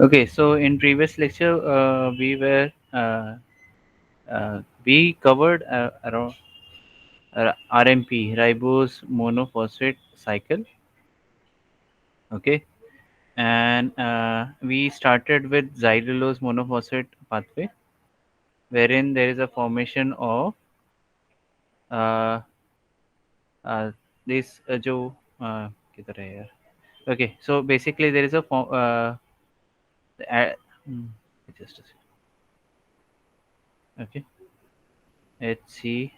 Okay, so in previous lecture, we covered around RMP, ribose monophosphate cycle. Okay, and we started with xylulose monophosphate pathway, wherein there is a formation of uh, uh, this जो किधर है यार? Okay, so basically there is a form. Uh, hmm, just a second. Okay, HC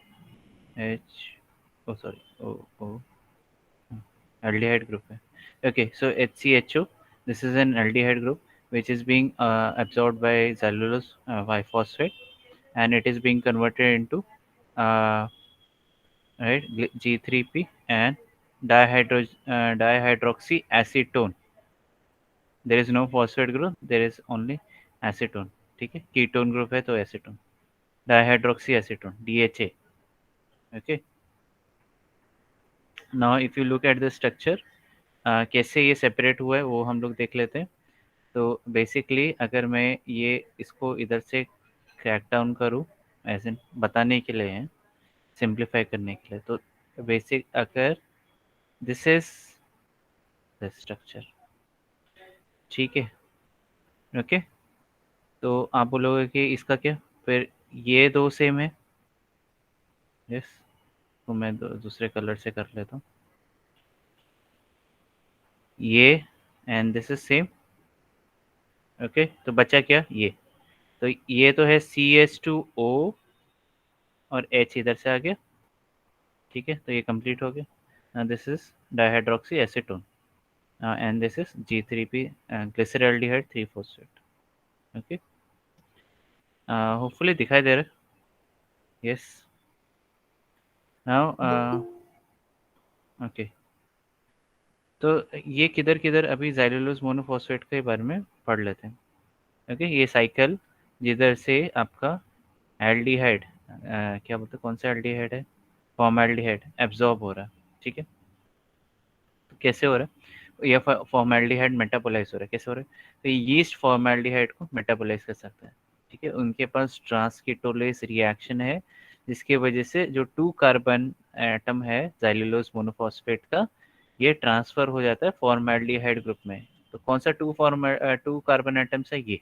H. Oh sorry. Oh. Aldehyde group है. Okay, so HCHO, this is an aldehyde group which is being absorbed by cellulose biphosphate, and it is being converted into uh, right G3P and dihydroxy acetone. There is no phosphate group, there is only acetone. ठीक है, ketone group है तो acetone, dihydroxy acetone, DHA. Okay, now if you look at the structure, कैसे ये separate हुआ है वो हम लोग देख लेते हैं. तो बेसिकली अगर मैं ये इसको इधर से क्रैक डाउन करूँ, एज इन बताने के लिए है, सिंप्लीफाई करने के लिए, तो बेसिक अगर दिस इज द स्ट्रक्चर. ठीक है. ओके, तो आप बोलोगे कि इसका क्या, फिर ये दो सेम है. यस, तो मैं दूसरे कलर से कर लेता हूँ. ये and this is same. Okay, तो बचा क्या, ये. तो ये तो है CH2O और H इधर से आ गया. ठीक है, तो ये कंप्लीट हो गया. This is dihydroxy acetone and this is G3P glyceraldehyde 3-phosphate. Okay, hopefully दिखाई दे रहा है. Yes, now okay. तो ये किधर किधर अभी ज़ाइलोलोज मोनोफॉस्फेट के बारे में पढ़ लेते हैं. ओके, ये साइकिल जिधर से आपका एल्डिहाइड, क्या बोलते हैं, कौन सा एल्डिहाइड है, फॉर्मेल्डिहाइड एब्जॉर्ब हो रहा है. ठीक है, तो कैसे हो रहा है, या फॉर्मेल्डिहाइड मेटाबोलाइज हो रहा है, कैसे हो रहा है, तो यीस्ट फॉर्मेल्डिहाइड को मेटाबोलाइज कर सकता है. ठीक है, उनके पास ट्रांसकीटोलेज रिएक्शन है, जिसकी वजह से जो 2 कार्बन एटम है ज़ाइलोलोज मोनोफॉस्फेट का, ये ट्रांसफर हो जाता है फॉर्मेल्डिहाइड ग्रुप में. तो कौन सा 2 कार्बन एटम्स है ये.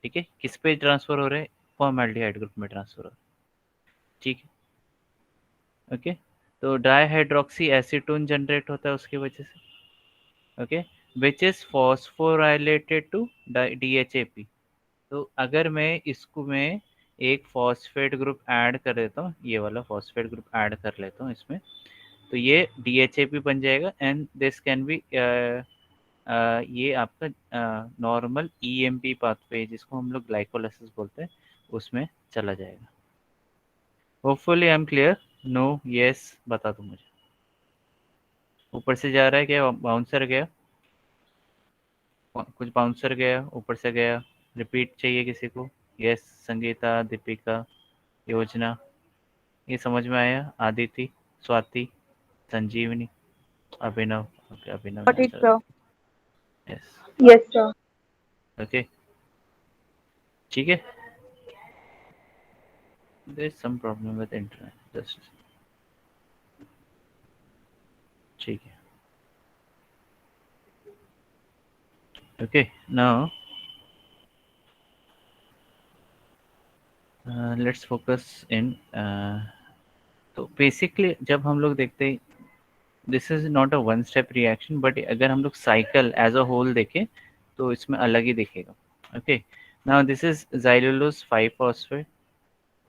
ठीक है, किस पे ट्रांसफर हो रहे हैं, फॉर्मेल्डिहाइड ग्रुप में ट्रांसफर हो रहा है. ठीक है. ओके, तो डाइहाइड्रोक्सी एसीटोन जनरेट होता है उसकी वजह से. Okay, which is phosphorylated to DHAP. तो अगर मैं इसको मैं एक फॉस्फेट ग्रुप ऐड कर देता हूँ, ये वाला फॉस्फेट ग्रुप ऐड कर लेता हूँ इसमें, तो ये DHAP बन जाएगा एंड दिस कैन बी ये आपका नॉर्मल EMP पाथवे जिसको हम लोग ग्लाइकोलाइसिस बोलते हैं उसमें चला जाएगा. Hopefully I am clear. No, yes बता दो मुझे. ऊपर से जा रहा है क्या, बाउंसर गया, कुछ बाउंसर गया ऊपर से गया, रिपीट चाहिए किसी को. यस, संगीता, दीपिका, योजना, ये समझ में आया. आदिति, स्वाति, संजीवनी, अभिनव. ओके, अभिनव ने Got it, आंसर sir. दिया. यस. Yes, sir. ओके, ठीक है. There is some problem with internet just. ठीक है. Okay, now let's focus in. तो बेसिकली जब हम लोग देखते हैं, this is not a one step reaction, but अगर हम लोग साइकिल एज अ होल देखें तो इसमें अलग ही दिखेगा. Okay, now this is xylulose 5-phosphate.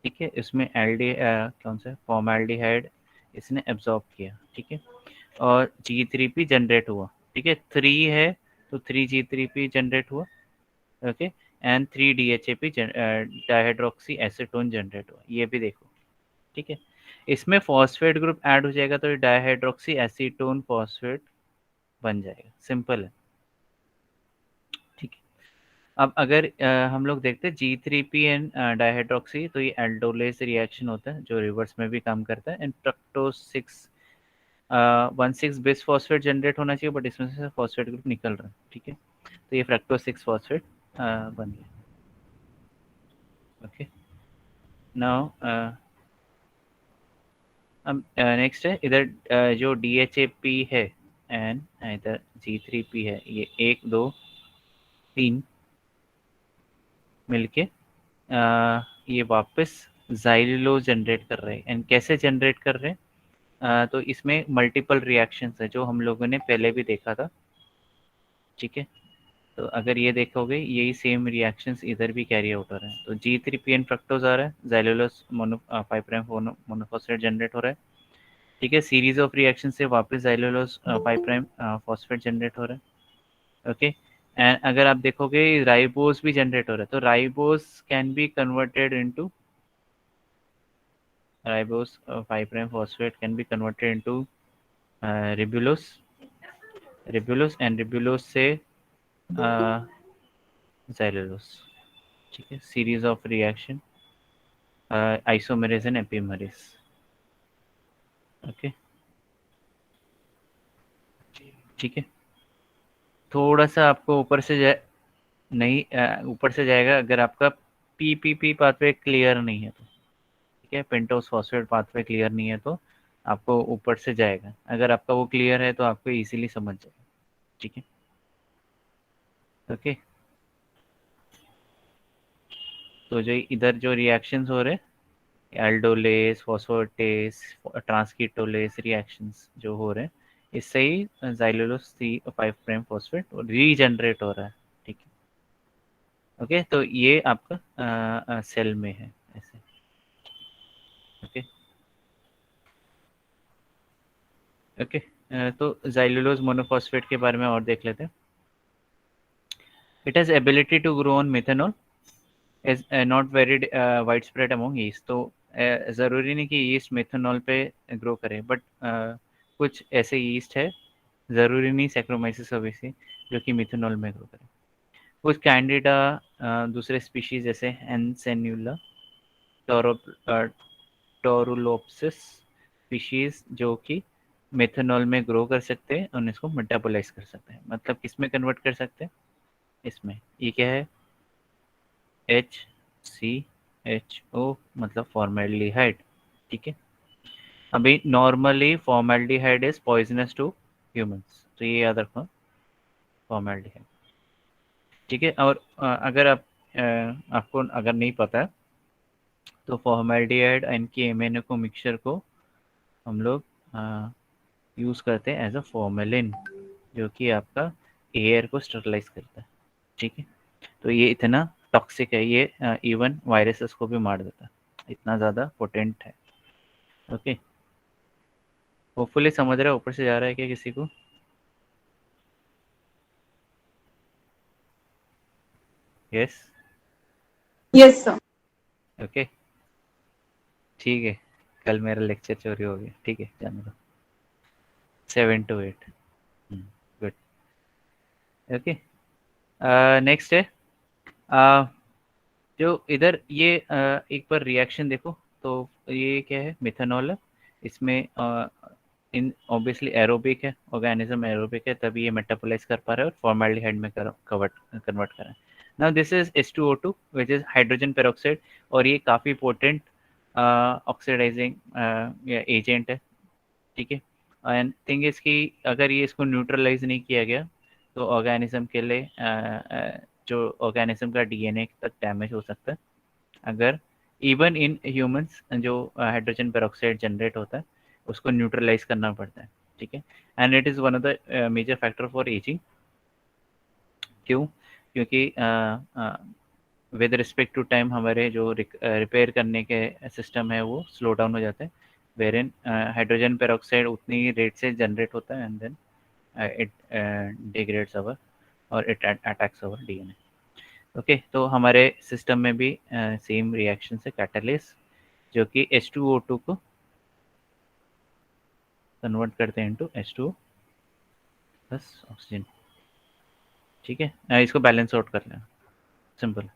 ठीक है, इसमें कौन सा फॉर्मेल्डिहाइड इसने एब्जॉर्ब किया. ठीक है, और G3P जनरेट हुआ. ठीक है, 3 है तो 3G3P जनरेट हुआ. Okay, and 3 DHAP dihydroxy acetone generate हुआ. ये भी देखो. ठीक है, इसमें फॉस्फेट ग्रुप ऐड हो जाएगा तो डाइहाइड्रोक्सी एसीटोन फॉस्फेट बन जाएगा. सिंपल है. ठीक है, अब अगर हम लोग देखते हैं G3P एंड डाइहाइड्रोक्सी, तो ये एल्डोलेज रिएक्शन होता है जो रिवर्स में भी काम करता है, and fructose 6 1,6 bis phosphate generate होना चाहिए, बट इसमें से फॉस्फेट ग्रुप निकल रहा है, ठीक है। तो ये फ्रक्टोज 6 फॉस्फेट बन गया। ओके, नाउ नेक्स्ट है इधर जो DHAP है एंड इधर G3P है, ये 1 2 3 मिलके ये वापस ज़ाइलुलोज जनरेट कर रहे हैं। एंड कैसे जनरेट कर रहे हैं? तो इसमें मल्टीपल रिएक्शंस है जो हम लोगों ने पहले भी देखा था, ठीक है। तो अगर ये देखोगे यही सेम रिएक्शंस इधर भी कैरी आउट हो रहे हैं। तो G3PN फ्रक्टोज आ रहा है, ज़ाइलुलोज 5 प्राइम मोनोफॉस्फेट जनरेट हो रहा है, ठीक है। सीरीज ऑफ रिएक्शन से वापस ज़ाइलुलोज 5 प्राइम फॉस्फेट जनरेट हो रहा है, ओके। एंड अगर आप देखोगे राइबोस भी जनरेट हो रहा है, तो ribose can be converted into ribose 5 prime phosphate can be converted into ribulose and ribulose से xylulose, ठीक है। Series of reaction isomerase and epimerase, okay, ठीक है। थोड़ा सा आपको ऊपर से नहीं ऊपर से जाएगा अगर आपका PPP पाथवे क्लियर नहीं है तो, ठीक है। पेंटोस फॉस्फेट पाथवे क्लियर नहीं है तो आपको ऊपर से जाएगा। अगर आपका वो क्लियर है तो आपको इजीली समझ जाएगा, ठीक है, ओके। तो जो इधर जो रिएक्शंस हो रहे हैं एल्डोलेस फॉस्फोटेस ट्रांसकीटोलेस रिएक्शंस जो हो रहे हैं, इससे ही ज़ाइलुलोज 5 प्राइम फॉस्फेट रीजनरेट हो रहा है, ठीक है, ओके। तो ये आपका सेल में है ऐसे, ओके ओके। तो ज़ाइलुलोज मोनोफॉस्फेट के बारे में और देख लेते हैं। It has ability to grow on methanol, is not very wide spread among yeast. तो ज़रूरी नहीं कि यीस्ट मेथनॉल पे ग्रो करे, बट कुछ ऐसे यीस्ट है, ज़रूरी नहीं सैक्रोमाइसिस ओबेसी, जो कि मिथेनॉल में ग्रो करे। कुछ कैंडिडा दूसरे स्पीशीज जैसे एनसेन्यूला टोरो टोरुलोप्सिस स्पीशीज जो कि मेथनॉल में ग्रो कर सकते हैं और इसको मेटाबोलाइज कर सकते हैं। मतलब किस में कन्वर्ट कर सकते हैं? इसमें। ये क्या है? HCHO मतलब फॉर्मेल्डिहाइड, ठीक है। अभी normally formaldehyde is poisonous to humans, तो ये याद रखो, फॉर्मेल्डिहाइड, ठीक है। और अगर आपको अगर नहीं पता है तो फॉर्मेल्डिहाइड एंड के एमएनओ को मिक्सचर को हम लोग यूज़ करते हैं एज अ फॉर्मेलिन, जो कि आपका एयर को स्टरलाइज करता है, ठीक है। तो ये इतना टॉक्सिक है, ये इवन वायरसेस को भी मार देता है, इतना ज़्यादा पोटेंट है, ओके। होपफुली समझ रहे हो, ऊपर से जा रहा है क्या किसी को? Yes, yes sir. ओके, ठीक है। कल मेरा लेक्चर चोरी हो गया, ठीक है, जाने दो। 7 to 8, गुड, ओके। नेक्स्ट है जो इधर ये एक बार रिएक्शन देखो। तो ये क्या है? मिथेनॉल है। इसमें इन ऑब्वियसली एरोबिक है, ऑर्गेनिज्म एरोबिक है, तभी ये मेटाबोलाइज कर पा रहा है और फॉर्मेल्डिहाइड में कन्वर्ट कर रहा है। Now this is H2O2 which is hydrogen peroxide, और ये काफ़ी पोटेंट ऑक्सीडाइजिंग एजेंट है, ठीक है। एंड थिंग इज कि अगर ये इसको न्यूट्रलाइज नहीं किया गया तो ऑर्गेनिज्म के लिए जो ऑर्गेनिज्म का DNA तक डैमेज हो सकता है। अगर इवन इन ह्यूमंस जो हाइड्रोजन पेरोक्साइड जनरेट होता है उसको न्यूट्रलाइज करना पड़ता है, ठीक है। And it is one of the major factor for ageing. क्यों? क्योंकि विद रिस्पेक्ट टू टाइम हमारे जो रिपेयर करने के सिस्टम है वो स्लो डाउन हो जाते हैं, वेर इन हाइड्रोजन पेरोक्साइड उतनी रेट से जनरेट होता है एंड देन इट डिग्रेड्स अवर और it attacks our DNA, okay. तो हमारे सिस्टम में भी सेम रिएक्शन है, कैटालिस, जो कि H2O2 को कन्वर्ट करते हैं इनटू H2O प्लस ऑक्सीजन, ठीक है। इसको बैलेंस आउट कर लेना, सिंपल,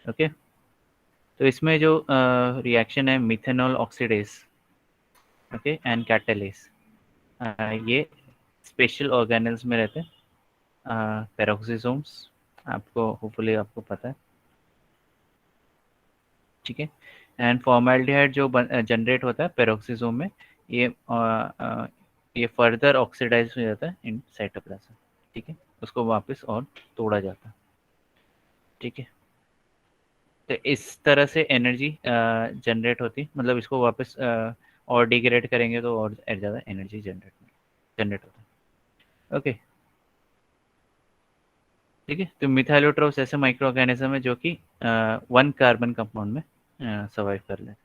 ओके। तो इसमें जो रिएक्शन है methanol oxidase, okay, and catalyst, ये स्पेशल ऑर्गेनल्स में रहते हैं, पेरोक्सिसोम्स, आपको होपफुली आपको पता है, ठीक है। एंड फॉर्मेल्डिहाइड जो जनरेट होता है पेरोक्सिसोम में, ये ये फर्दर ऑक्सीडाइज हो जाता है इन साइटोप्लाज्म, ठीक है, उसको वापस और तोड़ा जाता है, ठीक है। तो इस तरह से एनर्जी जनरेट होती है, मतलब इसको वापस और डिग्रेड करेंगे तो और ज़्यादा एनर्जी जनरेट होता है, ओके, ठीक है। तो मिथाइलोट्रॉप्स ऐसे माइक्रो ऑर्गेनिज्म है जो कि 1 कार्बन कंपाउंड में सर्वाइव कर लेते हैं,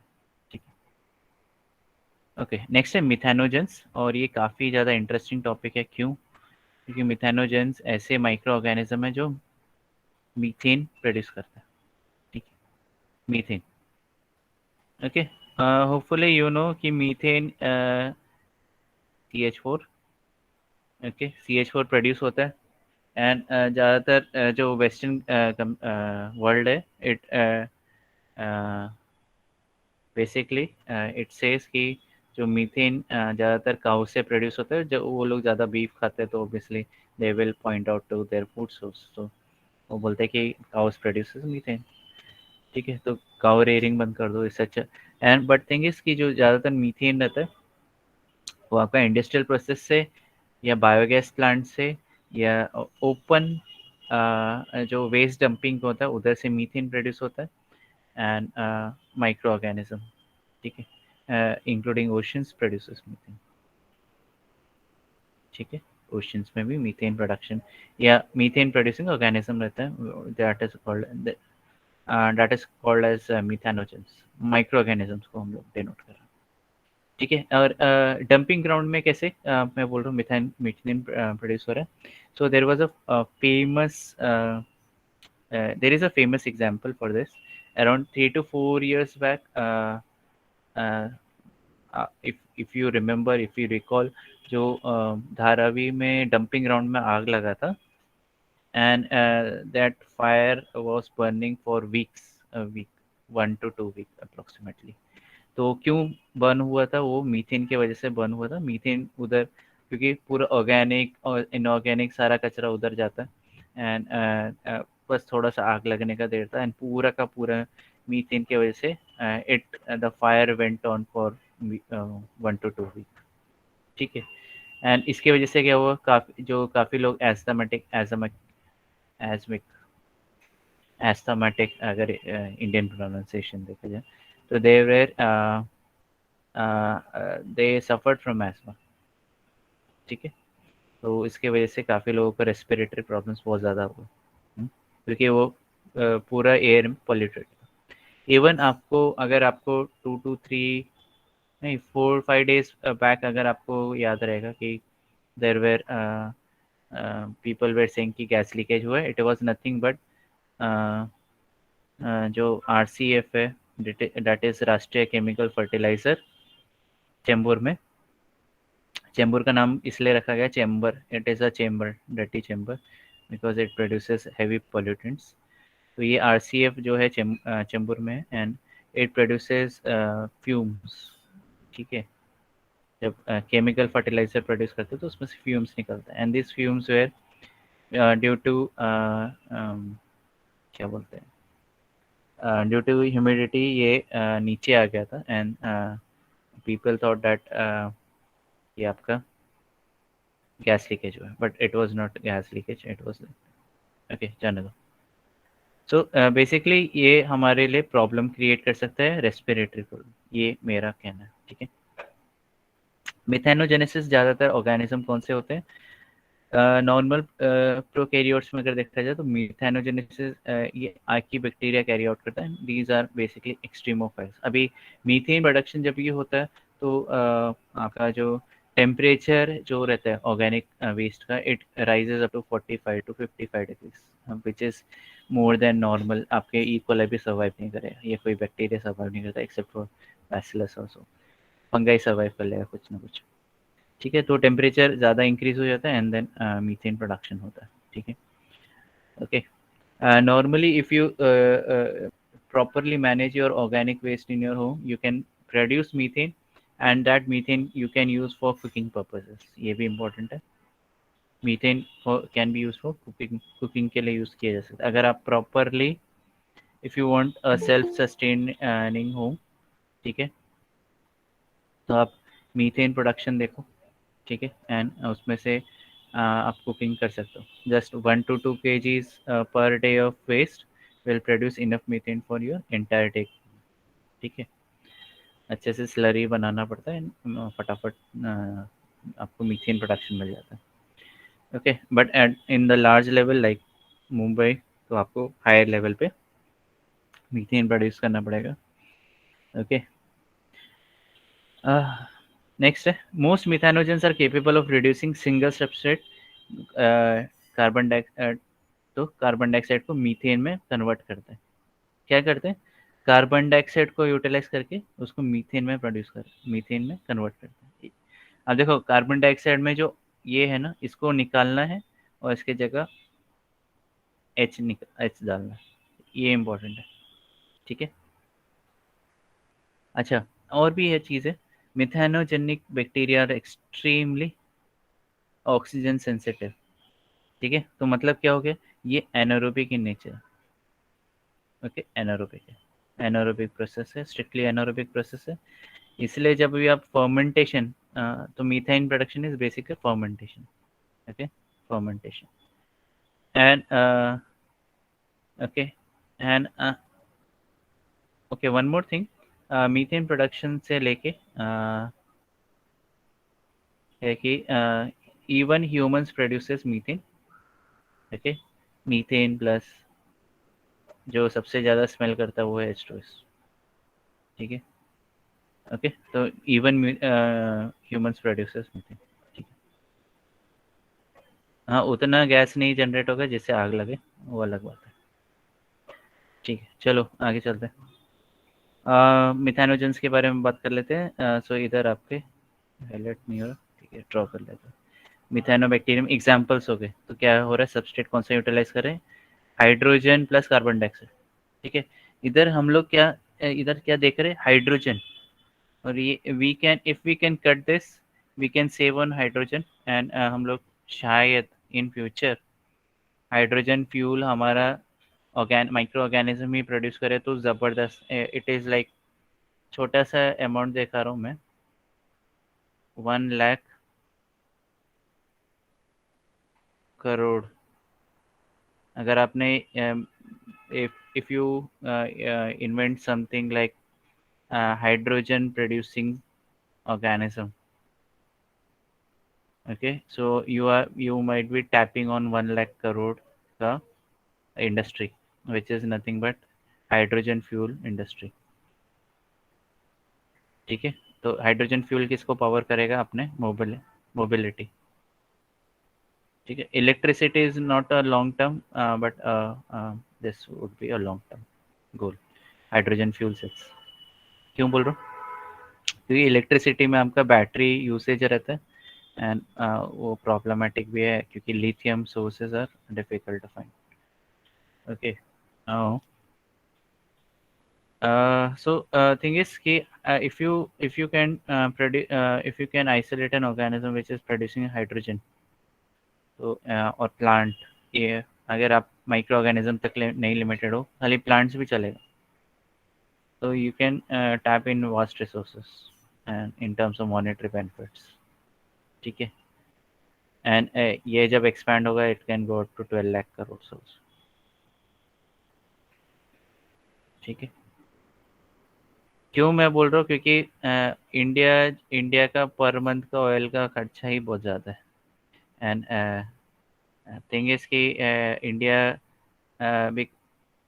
ठीक है। ओके, नेक्स्ट है मिथेनोजेंस, और ये काफ़ी ज़्यादा इंटरेस्टिंग टॉपिक है, क्यों? क्योंकि मिथेनोजेंस ऐसे माइक्रो ऑर्गेनिज्म है जो मीथेन प्रोड्यूस करता है, ठीक है, methane, okay. Hopefully you know कि methane CH4, okay, CH4 produce होता है। एंड ज़्यादातर जो वेस्टर्न वर्ल्ड है, इट बेसिकली इट सेज कि जो मीथेन ज़्यादातर काउ से प्रोड्यूस होता है, जो वो लोग ज़्यादा बीफ खाते हैं तो obviously they will point out to their food source, तो वो बोलते हैं कि काउस प्रोड्यूसेस मीथेन, ठीक है, तो काउ रेयरिंग बंद कर दो, इससे अच्छा। एंड बट थिंग इज कि जो ज़्यादातर मीथेन रहता है वो आपका इंडस्ट्रियल प्रोसेस से या बायोगैस प्लांट से या ओपन जो वेस्ट डंपिंग होता है उधर से मीथेन प्रोड्यूस होता है, एंड माइक्रो ऑर्गेनिज्म, ठीक है, इंक्लूडिंग ओशंस प्रोड्यूसेस मीथेन, ठीक है। ओशंस में भी मीथेन प्रोडक्शन या मीथेन प्रोड्यूसिंग ऑर्गेनिज्म रहता है, that is called as methanogens, micro organisms को हम लोग डिनोट कर रहे हैं, ठीक है। और डंपिंग ग्राउंड में कैसे मैं बोल रहा हूँ मिथेन मीथेन प्रोड्यूस हो रहा है, so there was a famous there is a famous example for this. Around 3 to 4 years back, uh, if you remember, if you recall, जो धारावी में डंपिंग ग्राउंड में आग लगा था, and that fire was burning for weeks, a week, 1 to 2 week approximately. तो क्यों burn हुआ था? वो मीथेन की वजह से बर्न हुआ था। मीथेन उधर, क्योंकि पूरा ऑर्गेनिक और इनऑर्गेनिक सारा कचरा उधर जाता है, एंड बस थोड़ा सा आग लगने का देर था, एंड पूरा का पूरा मीथेन की वजह से it the fire went on for 1 to 2 week, ठीक है। एंड इसकी वजह से क्या हुआ, काफ़ी लोग एजमिक एस्थमेटिक, अगर इंडियन प्रोनाउंसिएशन देखा जाए, तो दे सफर्ड फ्रॉम एस्थमा, ठीक है। तो इसके वजह से काफ़ी लोगों को रेस्पिरेटरी प्रॉब्लम्स बहुत ज़्यादा हुआ, क्योंकि वो पूरा एयर पॉल्यूटेड। इवन आपको, अगर आपको 2 to 3, नहीं 4-5 days बैक अगर आपको याद रहेगा कि there were people were saying कि गैस लीकेज हुआ है, इट वाज नथिंग बट जो RCF है, that is Rashtriya chemical fertiliser, Chembur में, चेंबूर का नाम इसलिए रखा गया chamber, it is a chamber, dirty chamber, because it produces heavy pollutants. तो ये RCF जो है चेंबूर में है, एंड इट प्रोड्यूसेस फ्यूम्स, ठीक है। जब केमिकल फर्टिलाइजर प्रोड्यूस करते हैं तो उसमें से फ्यूम्स निकलता है, and this fumes were due to क्या बोलते हैं, ड्यू टू ह्यूमिडिटी, ये नीचे आ गया था, एंड पीपल थॉट दैट ये आपका गैस लीकेज हुआ है, but it was not gas leakage, it was, okay, जाने दो। सो बेसिकली ये हमारे लिए प्रॉब्लम क्रिएट कर सकता है, रेस्पिरेटरी प्रॉब्लम, ये मेरा कहना है, ठीक है। मिथेनोजेनेसिस ज़्यादातर ऑर्गेनिज्म कौन से होते हैं? नॉर्मल प्रोकैरियोट्स में अगर देखा जाए तो मिथेनोजेनेसिस ये आर्की बैक्टीरिया कैरी आउट करता है, दीज आर बेसिकली एक्सट्रीमोफाइल्स। अभी मीथेन प्रोडक्शन जब ये होता है तो आपका जो टेम्परेचर जो रहता है ऑर्गेनिक वेस्ट का, it rises up to 45 to 55 degrees, which is more than normal. आपके इक्वल भी सर्वाइव नहीं करेगा, ये कोई बैक्टीरिया सर्वाइव नहीं करता except for bacillus also, fungi survive कर लेगा कुछ ना कुछ, ठीक है। तो टेम्परेचर ज़्यादा इंक्रीज हो जाता है, एंड देन मीथेन प्रोडक्शन होता है, ठीक है, okay. Normally if you properly manage your organic waste in your home, you can produce methane and that methane you can use for cooking purposes, ये भी इम्पोर्टेंट है। Methane can be use for cooking के लिए use किया जा सकता है अगर आप properly, if you want a self sustaining home, ठीक है, तो आप मीथेन प्रोडक्शन देखो, ठीक है, एंड उसमें से आप कुकिंग कर सकते हो। Just 1 to 2 kgs per day of waste will produce enough methane for your entire day, ठीक है। अच्छे से स्लरी बनाना पड़ता है, फटाफट आपको मीथेन प्रोडक्शन मिल जाता है। Okay, but at in the large level like Mumbai, तो आपको हायर लेवल पे मीथेन प्रोड्यूस करना पड़ेगा। ओके, नेक्स्ट है, most methanogens are capable of reducing single substrate carbon dioxide, तो कार्बन डाइऑक्साइड को मीथेन में कन्वर्ट करते हैं। क्या करते हैं, कार्बन डाइऑक्साइड को यूटिलाइज करके उसको मीथेन में प्रोड्यूस कर मीथेन में कन्वर्ट करते हैं। अब देखो कार्बन डाइऑक्साइड में जो ये है ना, इसको निकालना है और इसके जगह एच डालना है, ये इम्पोर्टेंट है, ठीक है। अच्छा, और भी है चीज़ें, methanogenic bacteria are extremely oxygen sensitive, ठीक है। तो मतलब क्या हो गया, ये anaerobic in nature, okay, anaerobic है, एनारोबिक प्रोसेस है, स्ट्रिक्टली एनारोबिक प्रोसेस है। इसलिए जब भी आप फर्मेंटेशन, तो methane production is basically fermentation, okay, fermentation and okay and okay, one more thing, methane production से लेके है कि even humans produces methane, okay, methane plus जो सबसे ज़्यादा स्मेल करता है वो है H2S, ठीक है। ओके, तो इवन ह्यूमंस प्रोड्यूसेस मीथेन, ठीक है। हाँ, उतना गैस नहीं जनरेट होगा जिससे आग लगे, वो अलग बात है, ठीक है। चलो आगे चलते हैं, मिथेनोजेंस के बारे में बात कर लेते हैं। सो इधर आपके हाईलाइट नहीं हो रहा, ठीक है, ड्रॉ कर लेते हैं। मिथेनोबैक्टीरियम एग्जाम्पल्स हो गए, तो क्या हो रहा है, सबस्ट्रेट कौन सा यूटिलाइज करें, हाइड्रोजन प्लस कार्बन डाइऑक्साइड, ठीक है। इधर हम लोग क्या, इधर क्या देख रहे हैं, हाइड्रोजन, और ये we can, if we can cut this, we can save on hydrogen and हम लोग शायद इन फ्यूचर हाइड्रोजन फ्यूल हमारा माइक्रो ऑर्गेनिज्म ही प्रोड्यूस करे तो ज़बरदस्त, इट इज़ लाइक छोटा सा अमाउंट दिखा रहा हूँ मैं, 1 लाख करोड़। अगर आपने if you invent something like hydrogen producing organism, okay, so you might be tapping on 1 lakh crore का industry, which is nothing but hydrogen fuel industry, ठीक है। तो हाइड्रोजन फ्यूल किसको पावर करेगा, अपने मोबिलिटी, ठीक है। Electricity is not a long term, but this would be a long term goal, hydrogen fuel cells. क्यों बोल रहा हूँ, क्योंकि इलेक्ट्रिसिटी में आपका बैटरी यूसेज रहता है एंड वो प्रॉब्लमेटिक भी है क्योंकि lithium sources are difficult to find, okay. So thing is कि if you can produce, if you can isolate an organism which is producing hydrogen, तो और प्लांट, ये अगर आप माइक्रो ऑर्गेनिज्म तक नहीं लिमिटेड हो, खाली प्लांट्स भी चलेगा, तो you can tap in vast resources and in terms of monetary benefits, ठीक है। एंड ये जब एक्सपैंड होगा it can go to 12 lakh crore source, ठीक है। क्यों मैं बोल रहा हूँ, क्योंकि इंडिया इंडिया का पर मंथ का ऑयल का खर्चा ही बहुत ज़्यादा है एंड थिंग इज कि India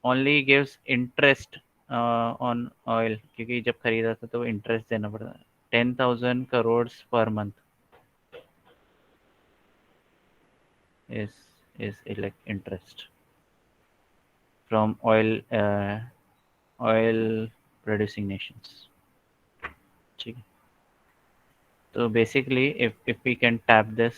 only gives interest on oil, क्योंकि जब खरीदा था तो इंटरेस्ट देना पड़ता है, 10,000 crore per month is like interest from oil producing nations, ठीक है। तो basically if we can tap this,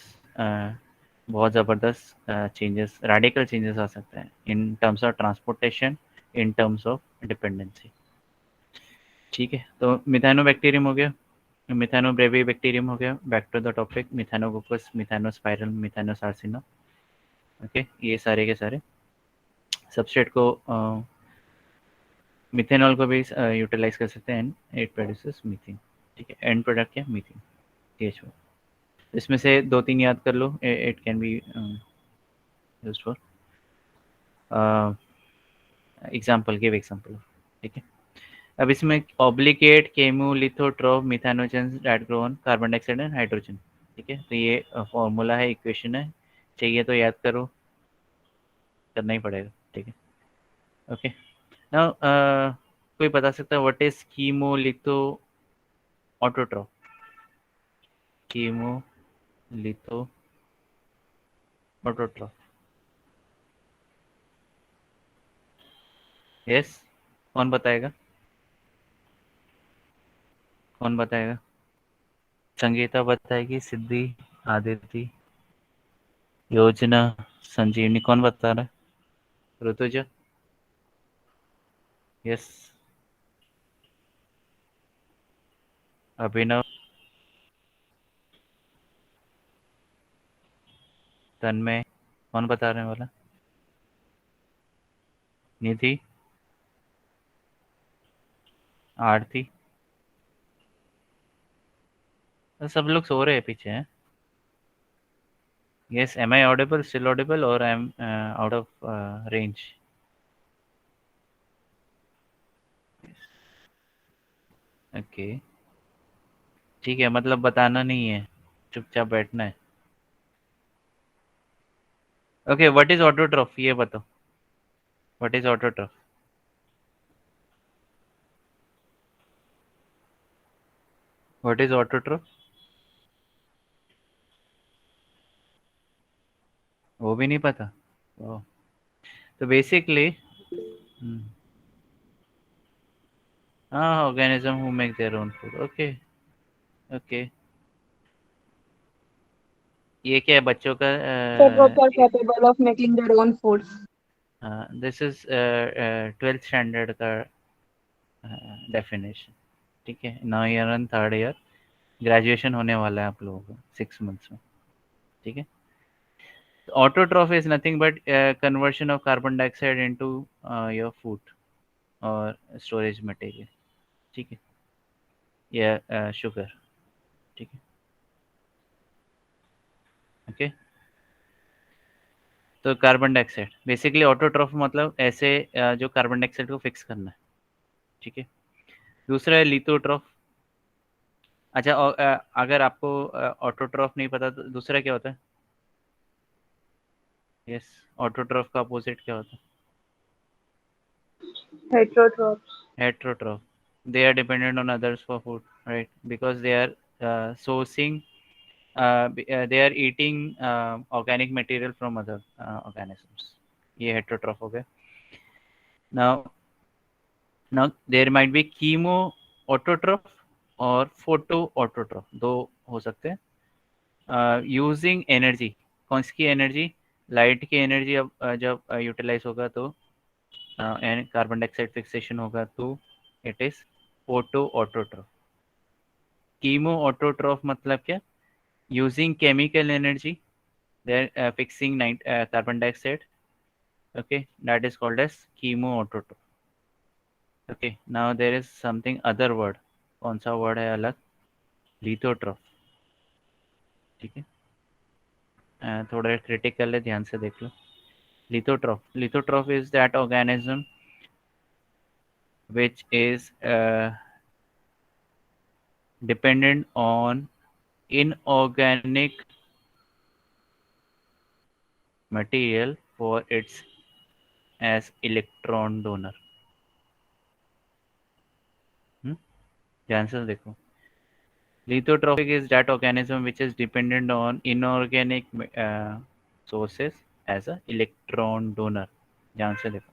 बहुत ज़बरदस्त चेंजेस, रेडिकल चेंजेस आ सकते हैं in terms of transportation, in terms of dependency, ठीक है। तो मिथाइनोबैक्टीरियम हो गया, मिथानोब्रेवी बैक्टीरियम हो गया, back to the topic, Methanococcus, Methanospirillum, Methanosarcina. Okay, ये सारे के सारे सबस्ट्रेट को मिथेनॉल को भी यूटिलाइज कर सकते हैं, एंड इट प्रोड्यूसेस मीथेन। ठीक है, एंड प्रोडक्ट क्या, मीथेन, CH4। इसमें से 2-3 याद कर लो, it can be used for example, give example. ठीक है, अब इसमें obligate, chemolithotroph, methanogens that grow on carbon dioxide and hydrogen. ठीक है, तो ये फॉर्मूला है, इक्वेशन है, चाहिए तो याद करो, करना ही पड़ेगा। ठीक है, ओके। नाउ कोई बता सकता है what is chemolithoautotroph? Chemolithoautotroph, yes, कौन बताएगा? कौन बताएगा? संगीता बताएगी, सिद्धि, आदित्य, योजना, संजीवनी, कौन बता रहा है? ऋतुजा, यस, अभिनव, तन्मय, कौन बता रहे वाला? निधि, आरती, तो सब लोग सो रहे हैं पीछे हैं। Yes, am I audible, still audible, और I am out of range? Okay, ठीक है, मतलब बताना नहीं है, चुपचाप बैठना है। ओके, व्हाट इज ऑटोट्रॉफ, ये बताओ, what is autotroph? What is autotroph? वो भी नहीं पता? ओह, तो बेसिकली हाँ, organism who make their own food. Okay, okay, ये क्या है बच्चों का? That groups are capable of making their own food. This is 12th standard का डेफिनेशन। ठीक है, now year on 3rd year, graduation होने वाला है आप लोगों का 6 मंथ्स में। ठीक है, autotroph is nothing but conversion of carbon dioxide into your food और स्टोरेज मटेरियल। ठीक है, या शुगर। ठीक है, ओके। तो कार्बन डाइऑक्साइड बेसिकली ऑटोट्रॉफ मतलब ऐसे जो कार्बन डाइऑक्साइड को फिक्स करना है। ठीक है, दूसरा है लिथोट्रॉफ। अच्छा, अगर आपको ऑटोट्रॉफ नहीं पता तो दूसरा क्या होता है? यस, ऑटोट्रॉफ का अपोजिट क्या होता Heterotrophs. है? Heterotroph. They are dependent on others for food, right, because they are sourcing, they are eating organic material from other organisms। ये हेट्रोट्रॉफ हो गया। Now there might be chemoautotroph और photoautotroph, दो हो सकते हैं। Using energy, कौन सी एनर्जी? लाइट की एनर्जी। अब जब यूटिलाइज होगा तो एंड कार्बन डाइऑक्साइड फिक्सेशन होगा तो it is photo autotroph. Chemo autotroph मतलब क्या? Using chemical energy, they're fixing carbon dioxide, okay, that is called as chemoautotrope। okay, now there is something other word, कौन सा word है अलग? लिथोट्रॉफ। ठीक है, थोड़ा क्रिटिकल है, ध्यान से देख लो। Lithotroph is that organism which is dependent on inorganic material for its as electron donor। ध्यान से देखो, lithotrophic is that organism which is dependent on inorganic sources as a electron donor। ध्यान से देखो,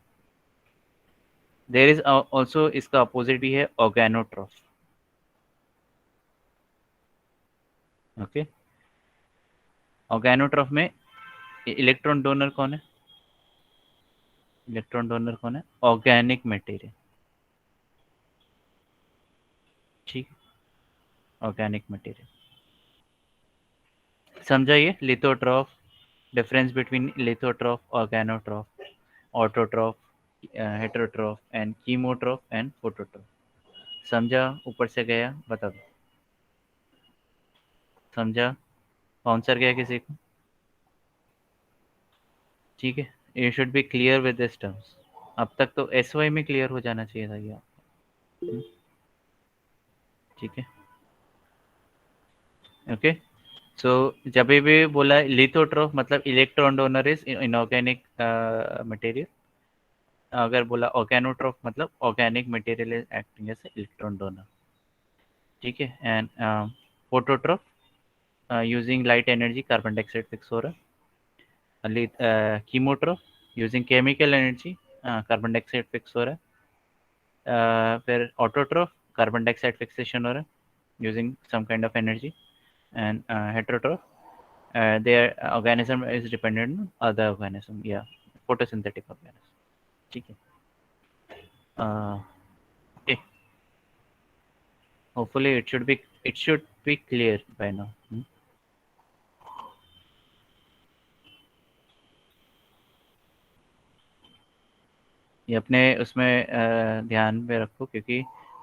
there is also इसका opposite भी है, organotrophs। Okay, organotrophs में इलेक्ट्रॉन डोनर कौन है? इलेक्ट्रॉन डोनर कौन है? Organic material. ठीक, ऑर्गेनिक मटेरियल। समझा ये लिथोट्रॉफ, difference between lithotroph, organotroph, autotroph, heterotroph and chemotroph and phototroph. समझा? ऊपर से गया? बता दो। समझा? आंसर गया किसी को? ठीक है, you should be clear with this terms. अब तक तो एस वाई में क्लियर हो जाना चाहिए था ये आपको। ठीक है, ओके। सो जब भी बोला लिथोट्रोफ मतलब electron donor is inorganic material, अगर बोला ऑर्गेनोट्रोफ मतलब organic material is acting as electron donor. ठीक है, and phototroph using light energy carbon dioxide fix हो रहा है। Chemotroph using chemical energy carbon dioxide fix हो रहा है। फिर ऑटोट्रोफ कार्बन डाइऑक्साइड फिक्सेशन हो रहा है using some kind of energy. And heterotroph their organism is dependent on other organism, yeah, photosynthetic organism. ठीक है, okay. Hopefully it should be clear by now. ये अपने उसमें ध्यान में रखो क्योंकि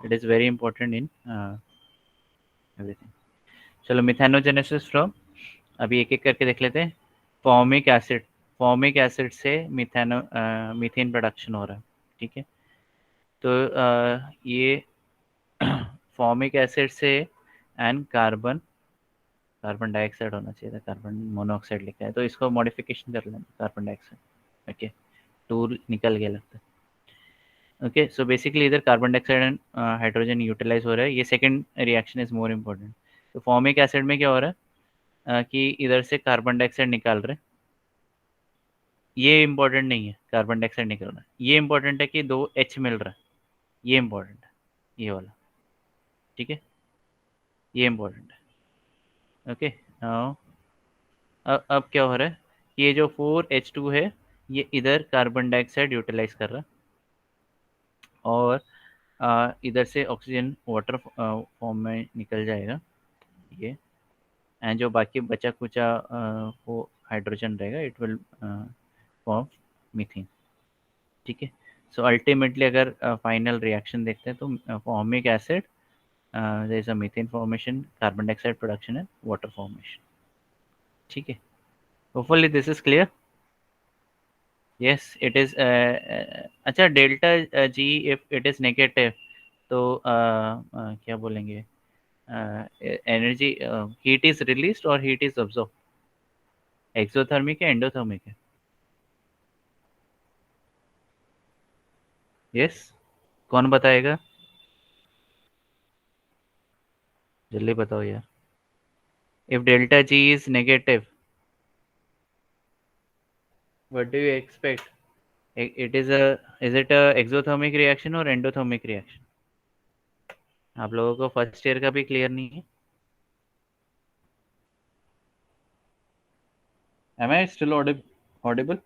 it is very important in everything. चलो, मिथेनोजेनेसिस फ्रॉम, अभी एक एक करके देख लेते हैं। फॉर्मिक एसिड, फॉर्मिक एसिड से मीथेन प्रोडक्शन हो रहा है। ठीक है, तो ये फॉर्मिक एसिड से एंड कार्बन, कार्बन डाइऑक्साइड होना चाहिए था, कार्बन मोनोऑक्साइड लिखा है तो इसको मॉडिफिकेशन कर लेना, कार्बन डाइऑक्साइड। ओके, टूल निकल गया लगता है। ओके, सो बेसिकली इधर carbon dioxide and hydrogen utilize हो रहा है। ये second reaction is more important. तो फॉर्मिक एसिड में क्या हो रहा है कि इधर से कार्बन डाइऑक्साइड निकाल रहे हैं। ये इंपॉर्टेंट नहीं है कार्बन डाइऑक्साइड निकल रहा है, ये इंपॉर्टेंट है कि दो एच मिल रहा है, ये इंपॉर्टेंट है, ये वाला। ठीक है, ये इंपॉर्टेंट है। ओके, अब क्या हो रहा है, ये जो 4H2 है ये इधर कार्बन डाइऑक्साइड यूटिलाइज कर रहा है और इधर से ऑक्सीजन वाटर फॉर्म में निकल जाएगा ये। एंड जो बाकी बचा कुचा वो हाइड्रोजन रहेगा, इट विल फॉर्म मीथेन। ठीक है, सो अल्टीमेटली अगर फाइनल रिएक्शन देखते हैं तो formic acid, there is a methane formation, carbon dioxide production and water formation. ठीक है, hopefully this is clear. Yes it is. अच्छा, delta G if it is negative तो क्या बोलेंगे, एनर्जी हीट इज रिलीज्ड और हीट इज ऑब्जॉर्ब, एक्सोथर्मिक है endothermic है? Yes, कौन बताएगा, जल्दी बताओ यार। If delta G is negative, what do you expect? It is a, is it a exothermic reaction और एंडोथर्मिक रिएक्शन? आप लोगों को फर्स्ट ईयर का भी क्लियर नहीं है? Am I still audible?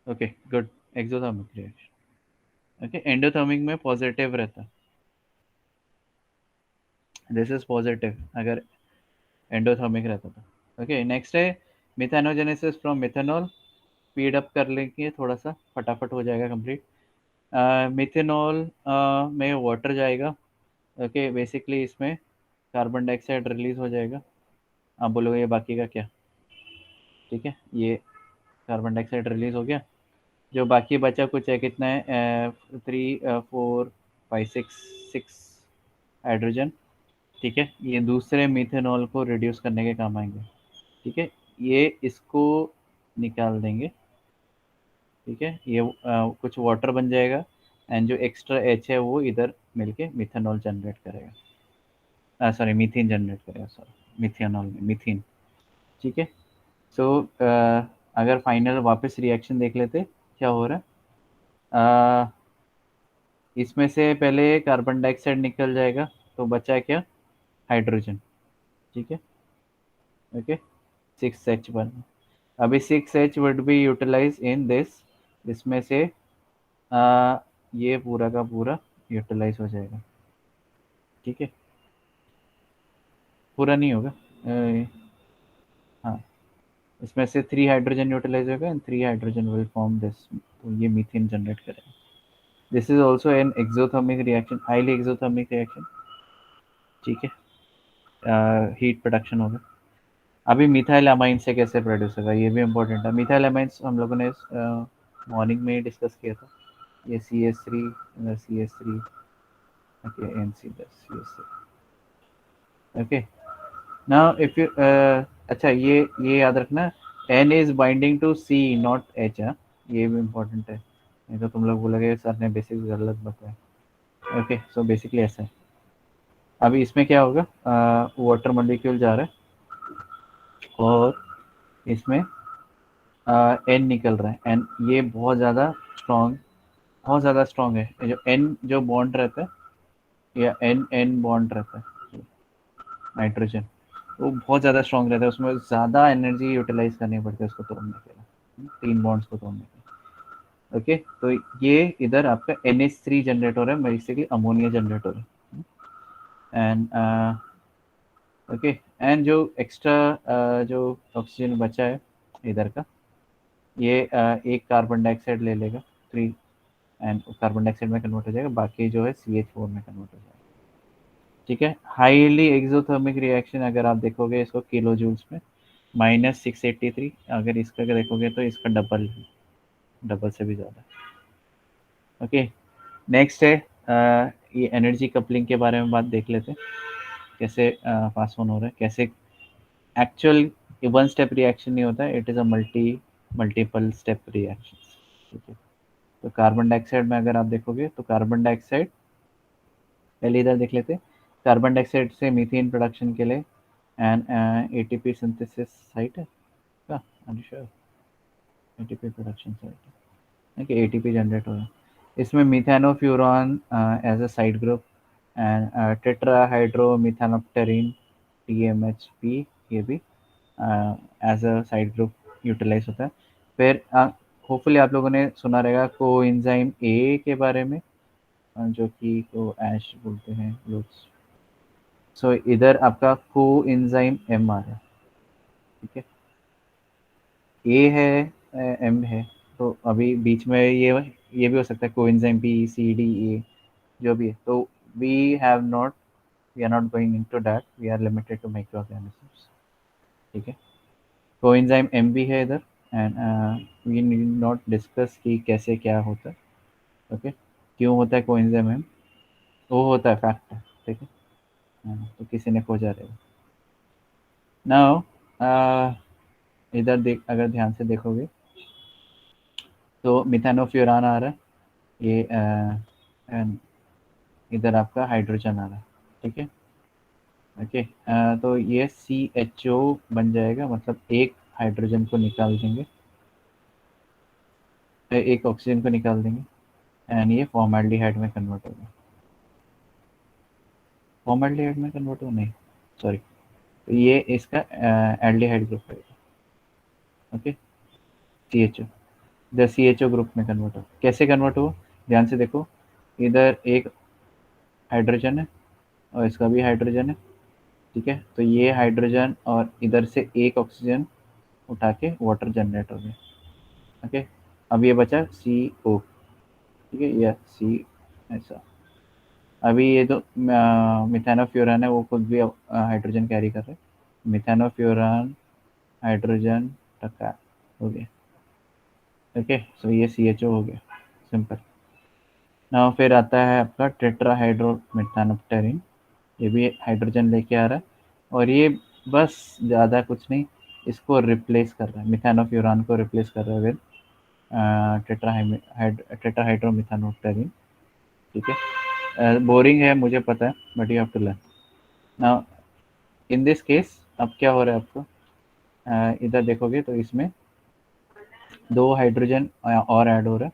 Okay, good. Exothermic reaction. Okay, endothermic में positive रहता है, दिस इज पॉजिटिव अगर एंडोथर्मिक रहता था। ओके, नेक्स्ट है methanogenesis from methanol. Speed up कर लेंगे थोड़ा सा, फटाफट हो जाएगा कंप्लीट। मिथेनॉल में वाटर जाएगा। ओके, बेसिकली इसमें कार्बन डाइऑक्साइड रिलीज हो जाएगा। आप बोलोगे ये बाकी का क्या? ठीक है, ये कार्बन डाइऑक्साइड रिलीज हो गया, जो बाकी बचा कुछ है, कितना है, 3 4 5 6 6 हाइड्रोजन। ठीक है, ये दूसरे मिथेनॉल को रिड्यूस करने के काम आएंगे। ठीक है, ये इसको निकाल देंगे। ठीक है, ये कुछ वाटर बन जाएगा एंड जो एक्स्ट्रा एच है वो इधर मिलके मिथेनॉल जनरेट करेगा, सॉरी मीथेन जनरेट करेगा, सॉरी मिथेनॉल में मीथेन। ठीक है, सो अगर फाइनल वापस रिएक्शन देख लेते क्या हो रहा है। इसमें से पहले कार्बन डाइऑक्साइड निकल जाएगा तो बचा क्या, हाइड्रोजन। ठीक है, ओके, 6H1। अभी 6H would be utilize in this, इसमें से ये पूरा का पूरा यूटिलाइज हो जाएगा। ठीक है, पूरा नहीं होगा। हाँ, इसमें से 3 हाइड्रोजन यूटिलाइज होगा and 3 hydrogen will form this, तो ये मीथेन जनरेट करेगा। This is also an exothermic reaction, highly exothermic reaction. ठीक है, हीट प्रोडक्शन होगा। अभी मिथाइल अमाइन से कैसे प्रोड्यूस होगा ये भी इम्पोर्टेंट है। मिथाइल अमाइंस हम लोगों ने मॉर्निंग में ही डिस्कस किया था। ये CH3, CH3, okay, NC+CH3। Okay, now if you, अच्छा ये याद रखना, N is binding to C not H। ये भी इम्पोर्टेंट है, नहीं तो तुम लोग बोलोगे सर ने बेसिक गलत बताया। ओके, सो बेसिकली ऐसा है। अभी इसमें क्या होगा, वाटर मॉलिक्यूल जा रहा है और इसमें एन निकल रहा है। एन ये बहुत ज़्यादा स्ट्रॉन्ग, बहुत ज़्यादा स्ट्रॉन्ग है। ये जो एन जो बॉन्ड रहता है, या एन एन बॉन्ड रहता है नाइट्रोजन, वो बहुत ज़्यादा स्ट्रॉन्ग रहता है, उसमें ज़्यादा एनर्जी यूटिलाइज करनी पड़ती है उसको तोड़ने के लिए, 3 बॉन्ड्स को तोड़ने के लिए। ओके, तो ये इधर आपका NH3 जनरेट हो रहा है, बेसिकली अमोनिया जनरेट हो रहा है। एंड ओके, एंड जो एक्स्ट्रा जो ऑक्सीजन बचा है इधर का, ये एक कार्बन डाइऑक्साइड ले लेगा, 3, एंड कार्बन डाइऑक्साइड में कन्वर्ट हो जाएगा, बाकी जो है CH4 में कन्वर्ट हो जाएगा। ठीक है, हाईली एक्सोथर्मिक रिएक्शन अगर आप देखोगे इसको किलो जूल्स में, -683। अगर इसका देखोगे तो इसका डबल, डबल से भी ज़्यादा। ओके, नेक्स्ट है ये एनर्जी कपलिंग के बारे में बात देख लेते हैं, कैसे पास ऑन हो रहा है, कैसे एक्चुअल वन स्टेप रिएक्शन नहीं होता है, it is a multiple step reaction. ठीक है, तो कार्बन डाइऑक्साइड में अगर आप देखोगे तो कार्बन डाइऑक्साइड, पहले इधर देख लेते हैं, कार्बन डाइऑक्साइड से मीथेन प्रोडक्शन के लिए एंड ATP सिंथेसिस साइट है क्या, श्योर, ATP प्रोडक्शन साइट है कि ATP जनरेट हो रहा है। इसमें methanofuran as a side group and tetrahydromethanopterin TMHP, ये भी as a side group utilise होता है। फिर होपफुली आप लोगों ने सुना रहेगा कोएंजाइम A के बारे में, जो कि को ऐश बोलते हैं लोग। सो इधर आपका कोएंजाइम M आ रहा है। ठीक है, ए है, एम है, तो अभी बीच में ये भी हो सकता है coenzyme B, C, D, A, जो भी है। तो we have not, we are not going into that, we are limited to microorganisms. ठीक है, कोएंजाइम M भी है इधर, and we need not discuss कि कैसे क्या होता है। ओके, क्यों होता है कोएंजाइम M, वो होता है, फैक्ट है। ठीक है, तो किसी ने खोजा रहेगा। नाउ इधर देख, अगर ध्यान से देखोगे तो मिथेनोफ्यूरान आ रहा है, ये and इधर आपका हाइड्रोजन आ रहा है। ठीक है, ओके, तो ये CHO बन जाएगा, मतलब एक हाइड्रोजन को निकाल देंगे, एक ऑक्सीजन को निकाल देंगे, एंड ये फॉर्मेल्डिहाइड में कन्वर्ट होगा। फॉर्मेल्डिहाइड में कन्वर्ट हो, नहीं सॉरी, तो ये इसका एल्डिहाइड ग्रुप है। Okay, CHO, the CHO group में कन्वर्ट हो, कैसे कन्वर्ट हो, ध्यान से देखो, इधर एक हाइड्रोजन है और इसका भी हाइड्रोजन है। ठीक है, तो ये हाइड्रोजन और इधर से एक ऑक्सीजन उठा के वाटर जनरेट हो गया। ओके, अब ये बचा CO। ठीक है, या C, ऐसा। अभी ये तो मिथेनोफ्यूरान है, वो खुद भी हाइड्रोजन कैरी कर रहे हैं। मिथेनोफ्यूरान, हाइड्रोजन, टका हो गया। ओके, सो ये CHO हो गया, सिंपल। ना फिर आता है आपका टेट्राहाइड्रोमिथेनोप्टेरीन, ये भी हाइड्रोजन लेके आ रहा है, और ये बस ज़्यादा कुछ नहीं, इसको रिप्लेस कर रहा है, मिथेनोफ्यूरान को रिप्लेस कर रहा है विद टेट्राहाइड्रोमिथेनोप्टेरीन। ठीक है, बोरिंग है मुझे पता है, but you have to learn. Now in this case अब क्या हो रहा है आपको, इधर देखोगे तो इसमें 2 हाइड्रोजन और ऐड हो रहा है,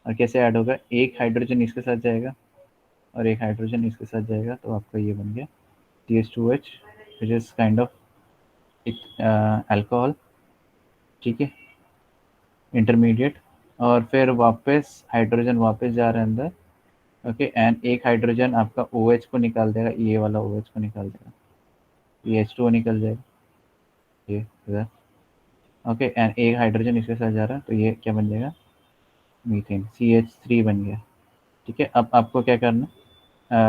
और कैसे ऐड होगा, एक हाइड्रोजन इसके साथ जाएगा और एक हाइड्रोजन इसके साथ जाएगा, तो आपका ये बन गया CH2H, which is kind of alcohol. ठीक है, इंटरमीडिएट, और फिर वापस हाइड्रोजन वापस जा रहा है अंदर, ओके, एंड एक हाइड्रोजन आपका OH को निकाल देगा, ये वाला OH को निकाल देगा, ये H2O निकल जाएगा, ये इधर। ओके, एंड एक हाइड्रोजन इसके साथ जा रहा है, तो ये क्या बन जाएगा, मीथेन, CH3 बन गया। ठीक है, अब आपको क्या करना,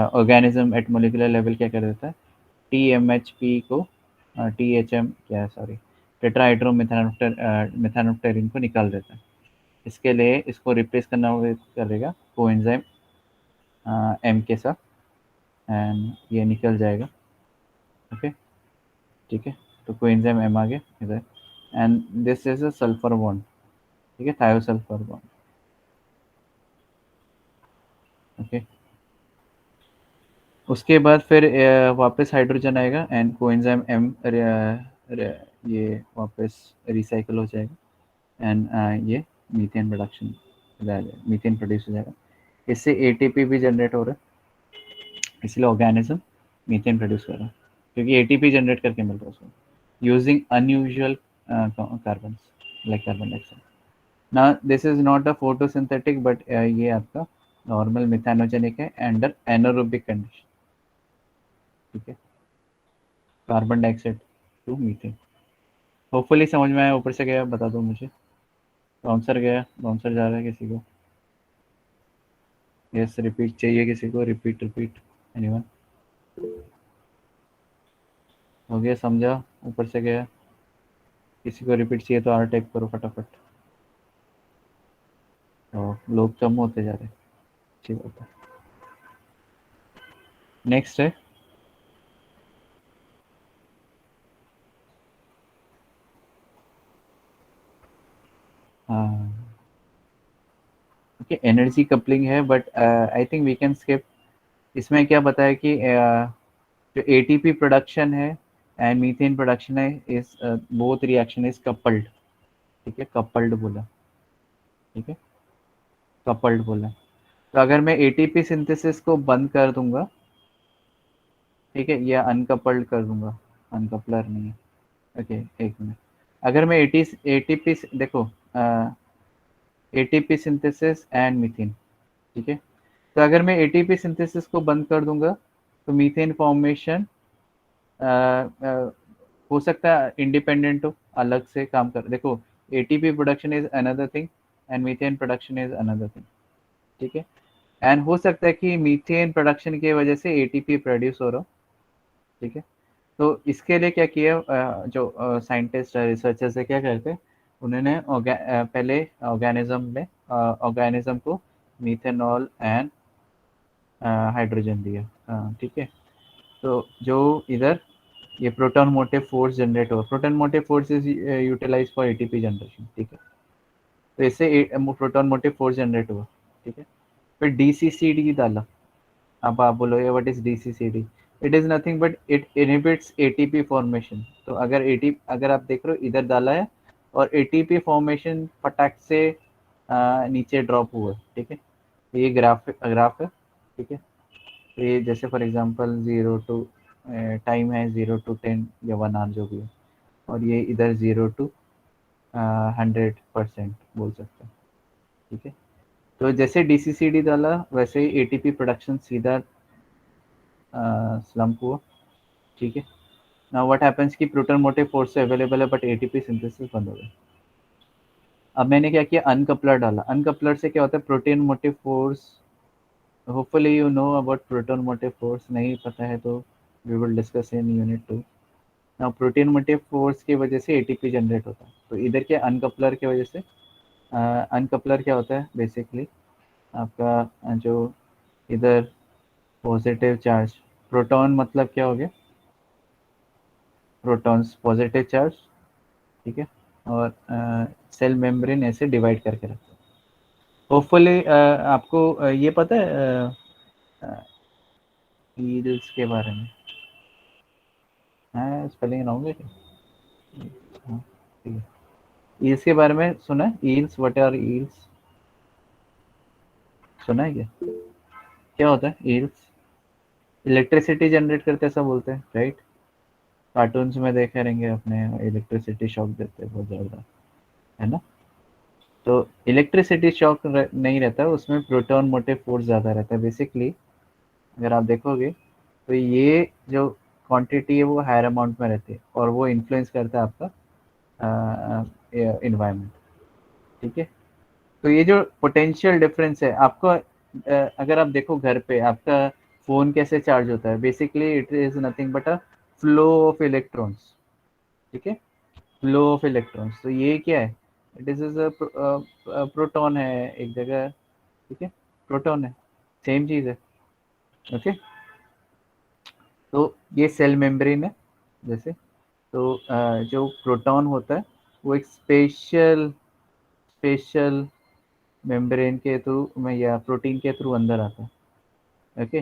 ऑर्गेनिज्म एट मोलिकुलर लेवल क्या कर देता है, TMHP को THM क्या है, सॉरी, टेट्राहाइड्रो मेथानोप्टेरिन को निकाल देता है। इसके लिए इसको रिप्लेस करना करेगा कोएंजाइम M के साथ, एंड ये निकल जाएगा। ओके, ठीक है, तो कोएंजाइम M आ गया इधर, and this is a sulphur bond. ठीक है, थायोसल्फर बॉन्ड। ओके, उसके बाद फिर वापस हाइड्रोजन आएगा एंड कोएंजाइम M ये वापस रिसाइकल हो जाएगा, एंड ये मीथेन प्रोडक्शन, मीथेन प्रोड्यूस हो जाएगा। इससे ATP भी जनरेट हो रहा है, इसलिए ऑर्गेनिज्म मीथेन प्रोड्यूस कर रहा है, क्योंकि ATP जनरेट करके मिल रहा है उसको, using unusual carbon, like carbon dioxide. ना this is not a photosynthetic, but ये आपका नॉर्मल मिथानोजेनिक है अंडर एनारोबिक कंडीशन। ठीक है, carbon dioxide to methane. Hopefully समझ में आया, ऊपर से गया बता दो मुझे, बाउंसर गया, बाउंसर जा रहा है किसी को, यस, रिपीट चाहिए किसी को, रिपीट रिपीट, एनीवन, हो गया, समझा, ऊपर से गया, किसी को रिपीट चाहिए तो R टाइप करो फटाफट। तो लोग कम होते जा रहे हैं, अच्छी बात है। नेक्स्ट है ओके, एनर्जी कपलिंग है, but I think we can skip. इसमें क्या बताया कि जो ATP प्रोडक्शन है एंड मीथेन प्रोडक्शन है, इस बोथ रिएक्शन इज कपल्ड। ठीक है, कपल्ड बोला, ठीक है, कपल्ड बोला। तो अगर मैं ATP सिंथेसिस को बंद कर दूंगा, ठीक है, या अनकपल्ड कर दूंगा, अनकपलर नहीं है, ओके, एक मिनट, अगर मैं ATP देखो, ATP सिंथेसिस एंड मीथेन, ठीक है, तो अगर मैं ATP सिंथेसिस को बंद कर दूंगा, तो मीथेन फॉर्मेशन हो सकता है इंडिपेंडेंट हो, अलग से काम कर, देखो, ATP production is another thing and methane production is another thing. ठीक है, एंड हो सकता है कि मीथेन प्रोडक्शन की वजह से ATP प्रोड्यूस हो रहा हो। ठीक है, तो इसके लिए क्या किया, जो साइंटिस्ट रिसर्चर्स है, क्या करते हैं, उन्होंने पहले ऑर्गेनिज्म को मीथेनॉल एंड हाइड्रोजन दिया, ठीक है, तो जो इधर ये प्रोटॉन मोटिव फोर्स जनरेट हुआ, proton motive force is utilize for ATP generation. ठीक है, तो इससे प्रोटॉन मोटिव फोर्स जनरेट हुआ। ठीक है, फिर DCCD डाला। अब आप बोलोगे what is DCCD, it is nothing but it inhibits ATP formation. तो अगर आप देख रहे हो, इधर डाला है और ATP फॉर्मेशन फटाक से नीचे ड्रॉप हुआ। ठीक है, ये ग्राफ है। ठीक है, तो ये जैसे फॉर एग्जांपल 0 to टाइम है 0 to 10 या 1 आवर जो भी है, और ये इधर 0 to 100% बोल सकते हैं। ठीक है, तो जैसे DCCD डाला वैसे ही ATP प्रोडक्शन सीधा स्लम्प हुआ। ठीक है, नाउ व्हाट हैपेंस कि प्रोटॉन मोटिव फोर्स अवेलेबल है बट ATP सिंथेसिस बंद हो गया। अब मैंने क्या किया, अनकपलर डाला। अनकपलर से क्या होता है, proton motive force, hopefully you know about proton motive force, नहीं पता है तो we will discuss in unit 2। नाउ प्रोटॉन मोटिव फोर्स की वजह से ATP जनरेट होता है, तो इधर के अनकपलर की वजह से, अनकपलर क्या होता है बेसिकली, आपका जो इधर पॉजिटिव चार्ज, प्रोटॉन मतलब क्या हो गया, प्रोटॉन्स पॉजिटिव चार्ज। ठीक है, और सेल मेम्ब्रेन ऐसे डिवाइड करके रखते हैं। होपफुली आपको ये पता है ईल्स के बारे में, है स्पेलिंग रॉन्ग है क्या? हाँ, ठीक है, ईल्स के बारे में सुना है, ईल्स, व्हाट आर ईल्स, सुना है क्या, क्या होता है ईल्स? इलेक्ट्रिसिटी जनरेट करते ऐसा बोलते हैं, राइट? कार्टून्स में देखे रहेंगे अपने, इलेक्ट्रिसिटी शॉक देते हैं बहुत ज़्यादा, है ना? तो इलेक्ट्रिसिटी शॉक नहीं रहता, उसमें प्रोटॉन मोटिव फोर्स ज़्यादा रहता है बेसिकली। अगर आप देखोगे तो ये जो क्वांटिटी है वो हायर अमाउंट में रहती है और वो इन्फ्लुएंस करता है आपका इन्वायरमेंट। ठीक है, तो ये जो पोटेंशियल डिफरेंस है आपको, अगर आप देखो घर पे आपका फ़ोन कैसे चार्ज होता है, basically it is nothing but a flow of electrons. ठीक है, फ्लो ऑफ इलेक्ट्रॉन्स, तो ये क्या है, इट इज प्रोटॉन है एक जगह। ठीक है, प्रोटॉन है, सेम चीज़ है। ओके, तो ये सेल मेम्ब्रेन है जैसे। तो जो प्रोटॉन होता है वो एक स्पेशल स्पेशल मेम्ब्रेन के थ्रू में या प्रोटीन के थ्रू अंदर आता है। ओके,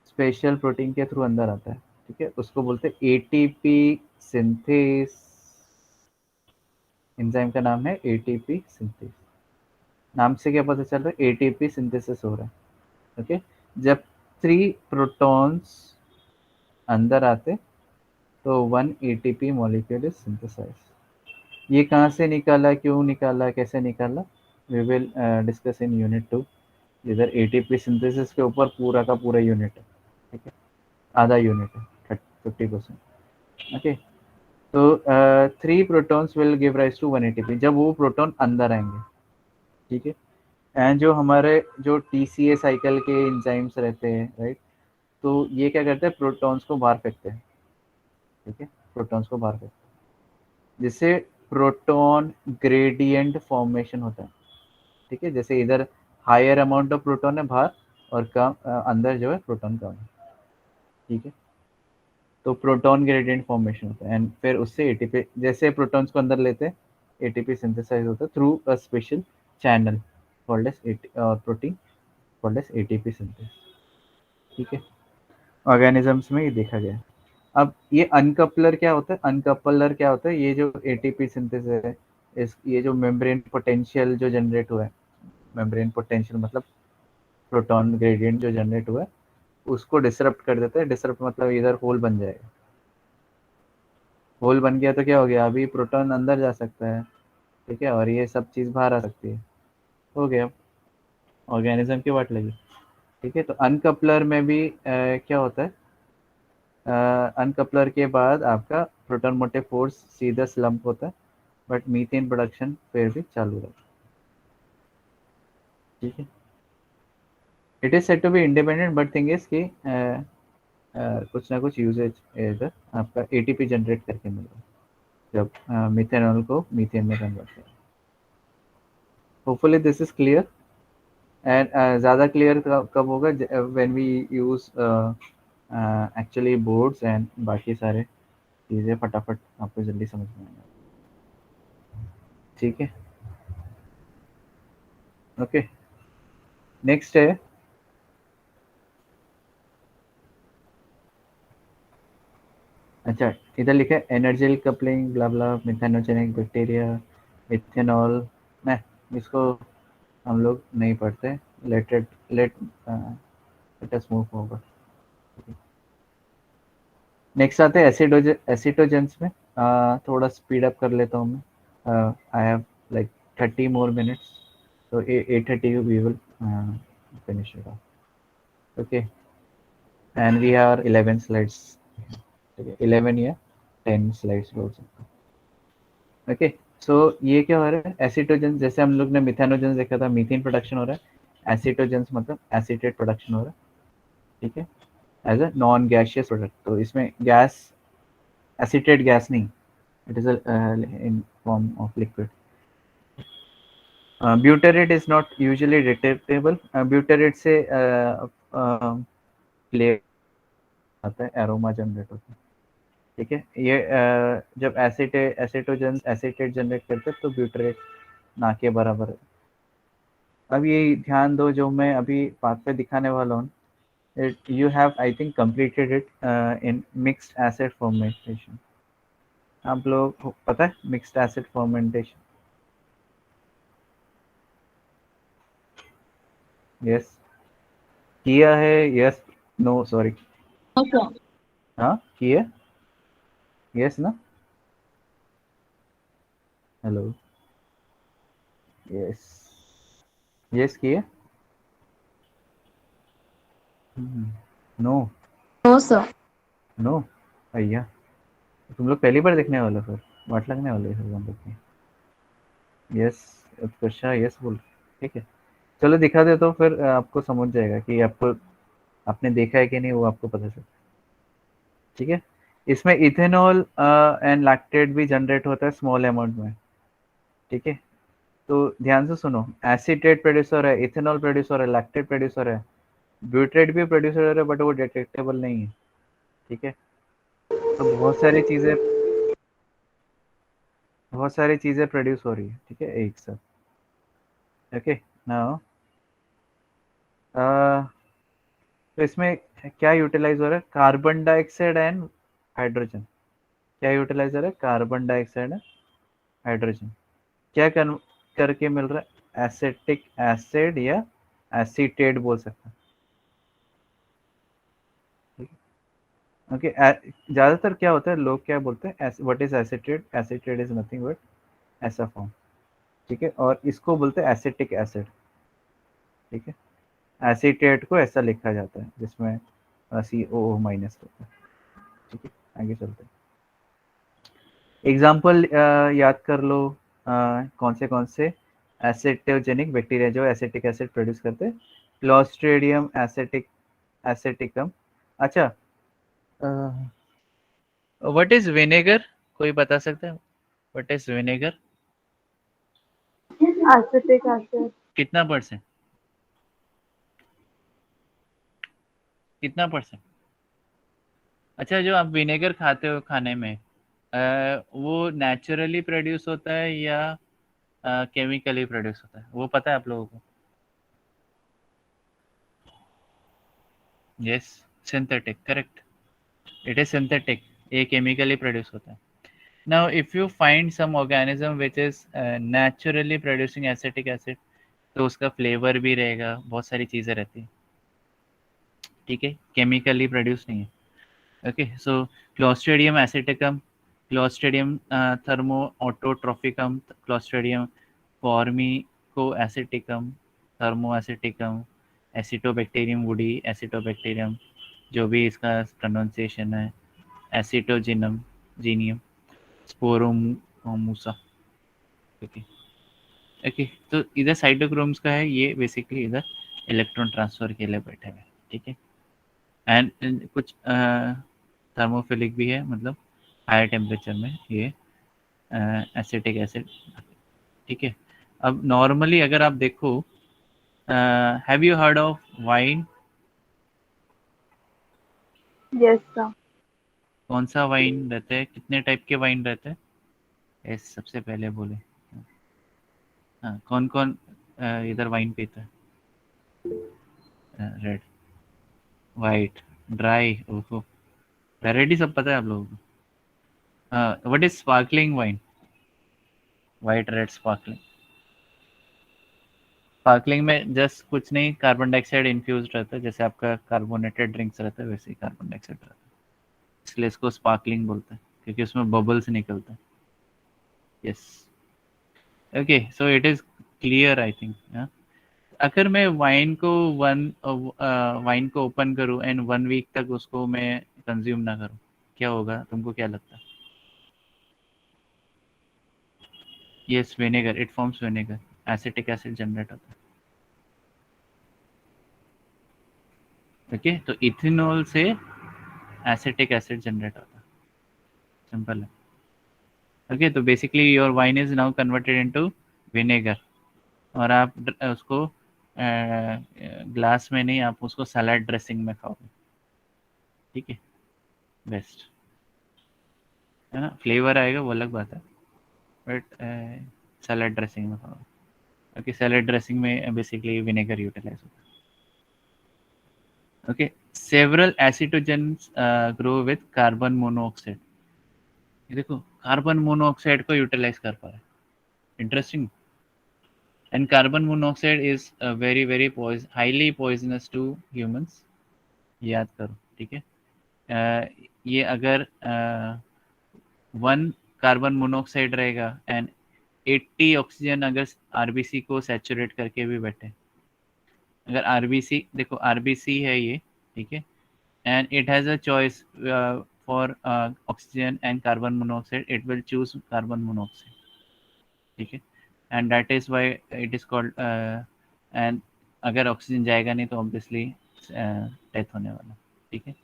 स्पेशल प्रोटीन के थ्रू अंदर आता है। ठीक है, उसको बोलते हैं एटीपी सिंथेस। एंजाइम का नाम है एटीपी सिंथेस। नाम से क्या पता चल रहा है, एटीपी सिंथेसिस हो रहा है। ओके, जब 3 प्रोटॉन्स अंदर आते तो 1 एटीपी मॉलिक्यूल इज सिंथेसाइज। ये कहाँ से निकाला, क्यों निकाला, कैसे निकाला, we will discuss in unit 2। इधर एटीपी सिंथेसिस के ऊपर पूरा का पूरा यूनिट है। ठीक है, आधा यूनिट है, 50%। ओके, तो 3 protons will give rise to 1 ATP जब वो प्रोटॉन अंदर आएंगे। ठीक है, एंड जो हमारे जो टीसीए साइकिल के एंजाइम्स रहते हैं, राइट, तो ये क्या करते हैं, प्रोटॉन्स को बाहर फेंकते हैं। ठीक है, प्रोटॉन्स को बाहर फेंकते हैं, जिससे प्रोटॉन ग्रेडियंट फॉर्मेशन होता है। ठीक है, जैसे इधर हायर अमाउंट ऑफ प्रोटॉन है बाहर और कम अंदर जो है प्रोटॉन कम है। ठीक है, तो प्रोटॉन ग्रेडियंट फॉर्मेशन होता है एंड फिर उससे एटीपी, जैसे प्रोटॉन्स को अंदर लेते हैं एटीपी सिंथेसाइज होता है through a special channel called as protein called as ATP synthase. ठीक है, ऑर्गेनिजम्स में ये देखा गया है। अब ये अनकपलर क्या होता है, अनकपलर क्या होता है, ये जो एटीपी सिंथेसिस है, इस ये जो मेम्ब्रेन पोटेंशियल जो जनरेट हुआ है, मेम्ब्रेन पोटेंशियल मतलब प्रोटॉन ग्रेडियंट जो जनरेट हुआ है उसको डिसरप्ट कर देता है। डिसरप्ट मतलब इधर होल बन जाएगा। होल बन गया तो क्या हो गया, अभी प्रोटॉन अंदर जा सकता है। ठीक है, और ये सब चीज़ बाहर आ सकती है। हो गया, ऑर्गेनिज्म की वाट लगी। ठीक है, तो अनकपलर में भी क्या होता है, अनकपलर के बाद आपका प्रोटॉन मोटिव फोर्स सीधा स्लम्प होता है, बट मीथेन प्रोडक्शन फिर भी चालू रहता है। ठीक है, it is said to be independent but thing is कि कुछ ना कुछ यूजेज इधर आपका एटीपी जनरेट करके मिल रहा है जब मिथेनॉल को मीथेन में कन्वर्ट करें। Hopefully this is clear. And ज़्यादा क्लियर कब होगा, when we use actually boards and बाकी सारे चीज़ें फटाफट आपको जल्दी समझ में आएगा। ठीक है, ओके, नेक्स्ट है, अच्छा, इधर लिखा है एनर्जेटिक कपलिंग ब्ला ब्ला मिथेनोजेनिक बैक्टीरिया इथेनॉल। मैं इसको हम लोग नहीं पढ़ते, let it let us move forward. Next आते हैं एसिटोजेंस में। थोड़ा स्पीड अप कर लेता हूँ मैं। I have like 30 more minutes, so 8:30 we will finish it off. Okay, and we are 11 slides. Okay, 11 या 10 slides बोल सकते हैं। ओके, सो ये क्या हो रहा है, एसिटोजेंस, जैसे हम लोग ने मिथेनोजेंस देखा था, मीथेन प्रोडक्शन हो रहा है। एसिटोजेंस मतलब एसीटेट प्रोडक्शन हो रहा है। ठीक है, as a non gaseous product, तो इसमें गैस, एसीटेट गैस नहीं, it is in form of liquid. Butyrate is not usually detectable. Butyrate से फ्लेवर आता है, एरोमा जनरेट होता है। ठीक है, ये जब एसिटोजन एसिटेट जनरेट करते हैं तो ब्यूटरेट ना के बराबर है। अब ये ध्यान दो, जो मैं अभी बात पे दिखाने वाला हूँ, you have I think completed it in mixed acid fermentation. आप लोग को पता है मिक्स्ड एसिड फॉर्मेंटेशन? यस, किया है, यस, नो सॉरी, Okay. हाँ किया, यस ना, हेलो, यस यस किए नो No, sir. नो भैया तुम लोग पहली बार देखने वाले फिर वाट लगने वाले फिर हम लोग की यस उत्कर्षा यस बोल ठीक है चलो दिखा दे तो फिर आपको समझ जाएगा कि आपको आपने देखा है कि नहीं वो आपको पता चल ठीक है इसमें इथेनॉल एंड लैक्टेट भी जनरेट होता है स्मॉल अमाउंट में ठीक है तो ध्यान से सुनो एसीटेट प्रोड्यूस हो रहा है इथेनॉल प्रोड्यूस हो रहा है लैक्टेट प्रोड्यूस हो रहा है ब्यूटेट भी प्रोड्यूस हो रहा है बट वो डिटेक्टेबल नहीं है ठीक है तो बहुत सारी चीजें प्रोड्यूस हो रही है ठीक है एक साथ ओके नाउ तो इसमें क्या यूटिलाइज हो रहा है कार्बन डाइऑक्साइड एंड हाइड्रोजन क्या यूटिलाइज हो रहा है कार्बन डाइऑक्साइड एंड हाइड्रोजन क्या करके मिल रहा है एसिटिक एसिड या एसीटेट बोल सकते हैं ओके ज्यादातर क्या होता है लोग क्या बोलते हैं what is acetate acetate is nothing but ऐसा फॉर्म ठीक है और इसको बोलते हैं एसिटिक एसिड ठीक है एसीटेट को ऐसा लिखा जाता है जिसमें CO माइनस होता है ठीक है आगे चलते हैं एग्जाम्पल याद कर लो कौन से एसिटोजेनिक बैक्टीरिया जो एसिटिक एसिड प्रोड्यूस करते हैं क्लोस्ट्रीडियम एसिटिकम अच्छा व्हाट इज विनेगर कोई बता सकता है what is vinegar Acetic acid. कितना परसेंट कितना परसेंट अच्छा जो आप विनेगर खाते हो खाने में वो नेचुरली प्रोड्यूस होता है या केमिकली प्रोड्यूस होता है वो पता है आप लोगों को yes synthetic correct it is synthetic ये केमिकली प्रोड्यूस होता है now if you find some organism which is naturally producing acetic acid तो उसका फ्लेवर भी रहेगा बहुत सारी चीज़ें रहती है ठीक है केमिकली प्रोड्यूस नहीं है okay so Clostridium aceticum Clostridium thermoautotrophicum Clostridium formicoaceticum thermoaceticum Acetobacterium woodii Acetobacterium जो भी इसका प्रोनाउंसिएशन है एसिटोजिनम जीनियम स्पोरोमूसा ओके ओके तो इधर साइटोक्रोम्स का है ये बेसिकली इधर इलेक्ट्रॉन ट्रांसफर के लिए बैठे हुए ठीक है एंड कुछ थर्मोफिलिक भी है मतलब हायर टेम्परेचर में ये एसिटिक एसिड ठीक है अब नॉर्मली अगर आप देखो have you heard of wine Yes, sir. कौन सा वाइन रहता है कितने टाइप के वाइन रहते हैं यस सबसे पहले बोले हाँ कौन कौन इधर वाइन पीता है रेड वाइट ड्राई ओहो रेड ही सब पता है आप लोगों को what is sparkling wine white red sparkling sparkling में जस्ट कुछ नहीं कार्बन डाइऑक्साइड इन्फ्यूज रहता है जैसे आपका कार्बोनेटेड ड्रिंक्स रहता है वैसे ही कार्बन डाइऑक्साइड रहता है इसलिए इसको स्पार्कलिंग बोलते हैं क्योंकि उसमें बबल्स निकलते हैं yes okay so it is clear I think अगर मैं वाइन को ओपन करूं एंड 1 वीक तक उसको मैं कंज्यूम ना करूं क्या होगा तुमको क्या लगता है yes vinegar it forms vinegar acetic acid generate होता है ओके तो इथेनॉल से एसिटिक एसिड जनरेट होता है सिंपल है ओके तो basically your wine is now converted into vinegar और आप उसको ग्लास में नहीं आप उसको सलाद ड्रेसिंग में खाओगे ठीक है बेस्ट है ना फ्लेवर आएगा वो अलग बात है बट सलाद ड्रेसिंग में खाओगे ओके सलाद ड्रेसिंग में बेसिकली विनेगर यूटिलाइज होता है okay several acetogens grow with carbon monoxide ये देखो कार्बन मोनोऑक्साइड को यूटिलाइज कर पा रहा है interesting and carbon monoxide is very very highly poisonous to humans याद करो ठीक है ये अगर 1 कार्बन मोनोऑक्साइड रहेगा एंड 80 ऑक्सीजन अगर आरबीसी को सैचुरेट करके भी बैठे, अगर आरबीसी देखो, आरबीसी है ये, ठीक है, and it has a choice for oxygen and carbon monoxide, it will choose carbon monoxide, ठीक है, and that is why it is called and अगर ऑक्सीजन जाएगा नहीं तो ऑब्वियसली डेथ होने वाला, ठीक है।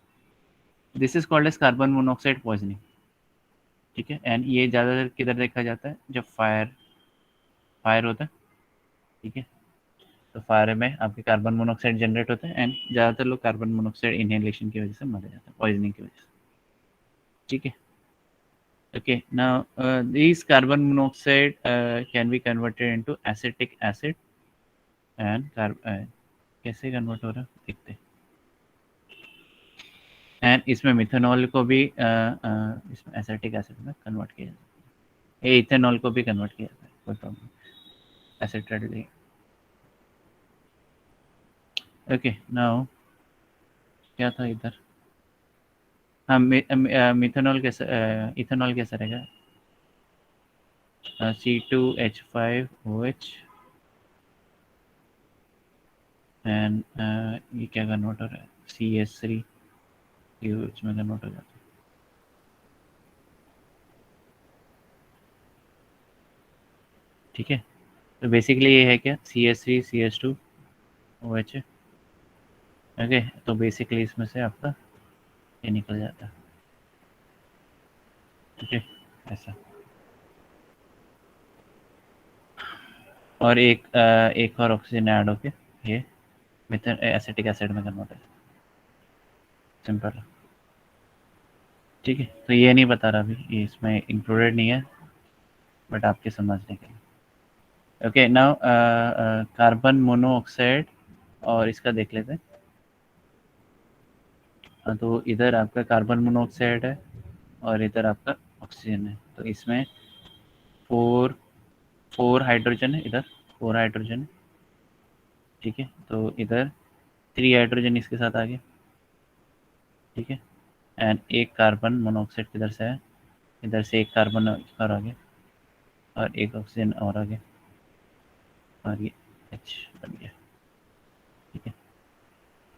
This is called as carbon monoxide poisoning, ठीक है। एंड ये ज़्यादातर किधर देखा जाता है, जब फायर फायर होता है, ठीक है, तो फायर में आपके कार्बन मोनोऑक्साइड जनरेट होता है एंड ज़्यादातर लोग कार्बन मोनोऑक्साइड इनहेलेशन की वजह से मर जाते हैं, पॉइजनिंग की वजह से, ठीक है। Okay, now these carbon monoxide can be converted into acetic acid and कैसे कन्वर्ट हो रहा है देखते हैं। एंड इसमें मिथेनॉल को भी इसमें एसिटिक एसिड में कन्वर्ट किया जाता है, ये इथेनॉल को भी कन्वर्ट किया जाता है, कोई प्रॉब्लम, एसिड। ओके, नाउ क्या था इधर, हाँ, मिथेनॉल कैसा, इथेनॉल कैसा रहेगा, C2H5OH एंड ये क्या कन्वर्ट हो रहा है, CH3 OH में कन्वर्ट हो जाता है, ठीक है। तो बेसिकली ये है क्या, CH3CH2OH, ओके। तो बेसिकली इसमें से आपका ये निकल जाता है, ठीक है, ऐसा। और एक और ऑक्सीजन ऐड होके ये मिथेन एसिटिक एसिड में कन्वर्ट हो जाता है, सिंपल है, ठीक है। तो ये नहीं बता रहा अभी, ये इसमें इंक्लूडेड नहीं है, बट आपके समझने के लिए। ओके, नाउ कार्बन मोनोऑक्साइड और इसका देख लेते हैं। तो इधर आपका कार्बन मोनोऑक्साइड है और इधर आपका ऑक्सीजन है, तो इसमें फोर फोर हाइड्रोजन है, इधर फोर हाइड्रोजन है, ठीक है। तो इधर 3 हाइड्रोजन इसके साथ आ गए, ठीक है। एंड एक कार्बन मोनोऑक्साइड किधर से है, इधर से एक कार्बन और आ गया और एक ऑक्सीजन और आ गया और ये H बन गया, ठीक है।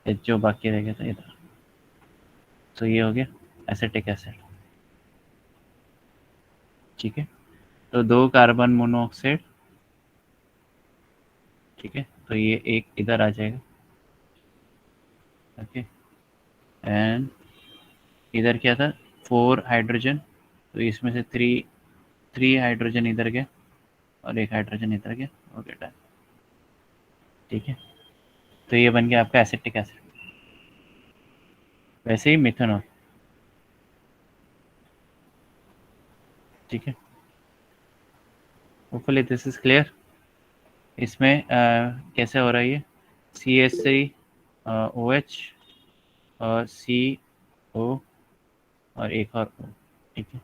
H जो बाकी रह गया था इधर, तो ये हो गया एसिटिक एसिड, ठीक है। तो 2 कार्बन मोनोऑक्साइड, ठीक है, तो ये एक इधर आ जाएगा, ओके। एंड इधर क्या था, 4 हाइड्रोजन, तो इसमें से 3 हाइड्रोजन इधर गया और एक हाइड्रोजन इधर गया, ओके डन, ठीक है। तो ये बन गया आपका एसिटिक एसिड, वैसे ही मिथेनॉल, ठीक है। Hopefully this is clear. इसमें कैसे हो रहा है ये, CH3OH और CO और एक और O, ठीक है।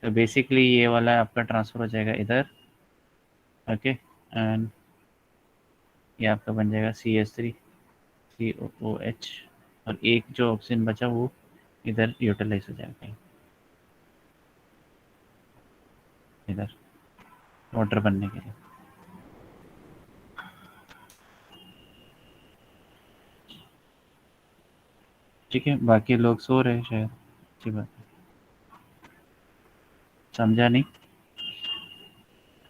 तो बेसिकली ये वाला आपका ट्रांसफर हो जाएगा इधर, ओके। एंड ये आपका बन जाएगा CH3COOH और एक जो ऑक्सीजन बचा वो इधर यूटिलाइज हो जाएगा कहीं इधर वाटर बनने के लिए, ठीक है। बाकी लोग सो रहे हैं शायद, अच्छी बात है, समझा नहीं,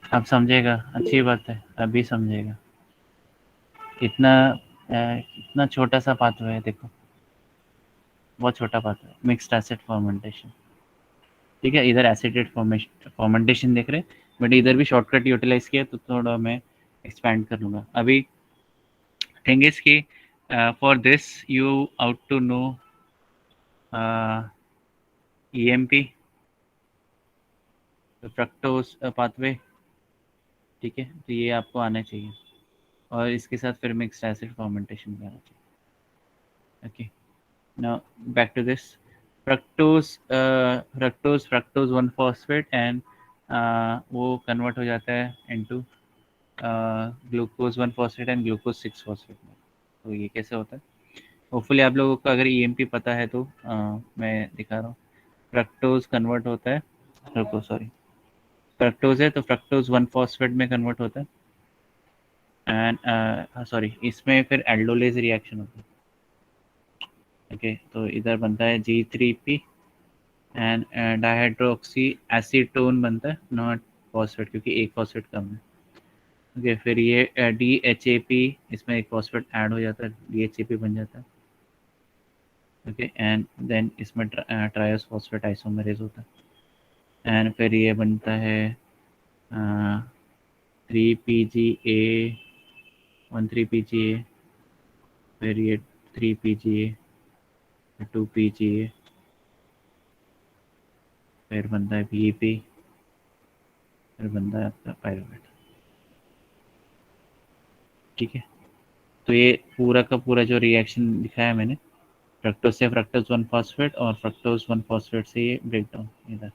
अब समझेगा, अच्छी बात है, अभी समझेगा। इतना इतना छोटा सा पाथवे है, देखो बहुत छोटा पाथवे है, मिक्स्ड एसिड फर्मेंटेशन, ठीक है। इधर एसिडेट फर्मेंटेशन देख रहे हैं, बट इधर भी शॉर्टकट यूटिलाइज किया, तो थोड़ा मैं एक्सपैंड कर लूँगा अभी। थिंग इज कि for this you ought to know EMP, fructose pathway, ठीक है, तो ये आपको आना चाहिए और इसके साथ फिर मिक्स्ड एसिड फर्मेंटेशन भी आना चाहिए, okay. Now back to this, fructose 1 phosphate and वो कन्वर्ट हो जाता है into glucose 1 phosphate and glucose 6 phosphate में। तो ये कैसे होता है, होपफुली आप लोगों को अगर EMP पता है तो मैं दिखा रहा हूँ। फ्रक्टोज कन्वर्ट होता है, रुको सॉरी, फ्रक्टोज है तो फ्रक्टोज 1 फॉस्फेट में कन्वर्ट होता है, एंड सॉरी इसमें फिर एल्डोलेज रिएक्शन होता है। ओके, तो इधर बनता है G3P एंड डाइहाइड्रोक्सी एसीटोन बनता है, नॉट फॉस्फेट, क्योंकि एक फॉस्फेट कम है। ओके, फिर ये DHAP, इसमें एक फॉस्फेट ऐड हो जाता है, DHAP बन जाता है। ओके, एंड देन इसमें ट्रायस फॉस्फेट आइसोमरेज होता है, एंड फिर ये बनता है 3PGA 13PGA, फिर ये 3PGA, 2PGA, फिर बनता है PEP, फिर बनता है आपका पायरुवेट। ठीक है, तो ये पूरा का पूरा जो रिएक्शन दिखाया मैंने, फ्रक्टोज से फ्रक्टोज 1 फॉस्फेट और फ्रक्टोज 1 फॉस्फेट से ये ब्रेक डाउन इधर।